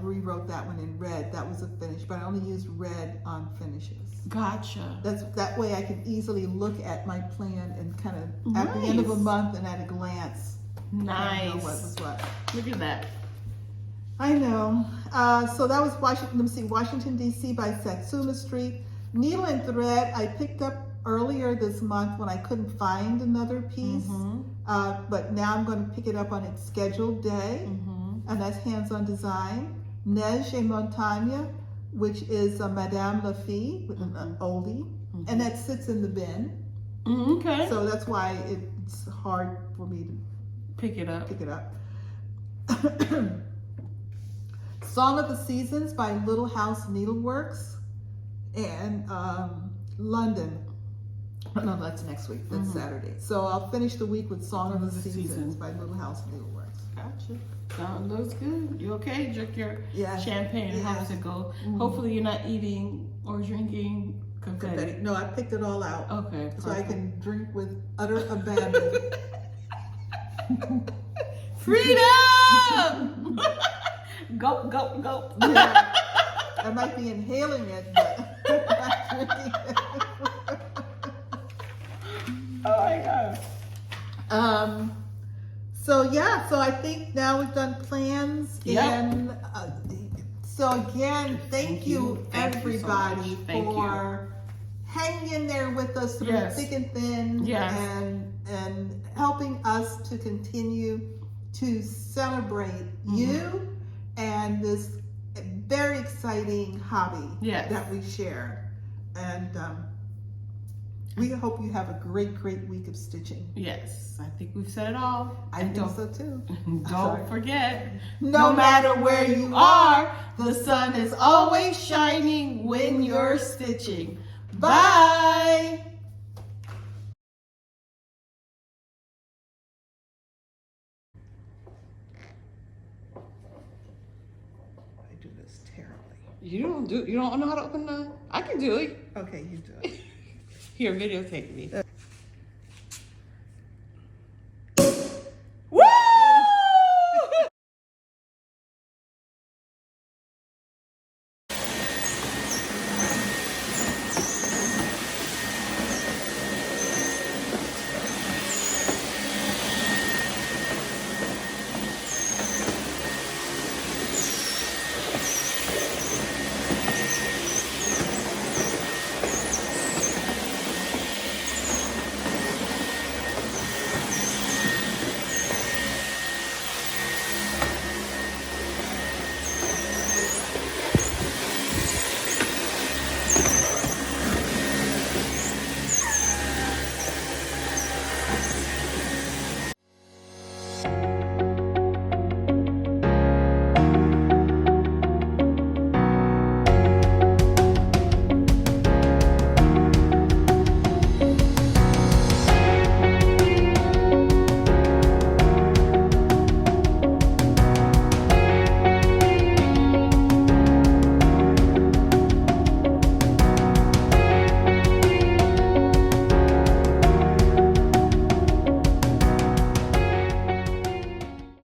rewrote that one in red. That was a finish, but I only used red on finishes. Gotcha. That way I can easily look at my plan and kind of at the end of a month and at a glance. Nice. Know what was what. Look at that. I know. So that was Washington, D.C. by Satsuma Street. Needle and thread I picked up earlier this month when I couldn't find another piece. But now I'm going to pick it up on its scheduled day. And that's Hands-On Design. Neige et Montagne, which is Madame Lafille, with an oldie. And that sits in the bin. Okay. So that's why it's hard for me to pick it up. Song of the Seasons by Little House Needleworks and London. No, that's next week. That's Saturday. So I'll finish the week with Song of the Seasons by Little House Needleworks. Gotcha. Sounds looks good. You okay? Drink your champagne. How does it go? Hopefully you're not eating or drinking confetti. No, I picked it all out. Okay. So I can drink with utter abandon. Freedom! Go. Yeah. I might be inhaling it, but not drinking it. Oh my God. So I think now we've done plans. And so again, thank you everybody for hanging in there with us through thick and thin and helping us to continue to celebrate you and this very exciting hobby that we share. And we hope you have a great week of stitching. Yes, I think we've said it all. I think so too. Don't forget, no matter where you are, the sun is always shining when you're stitching. Bye! I do this terribly. You don't know how to open the... I can do it. Okay, you do it. Here, videotape me.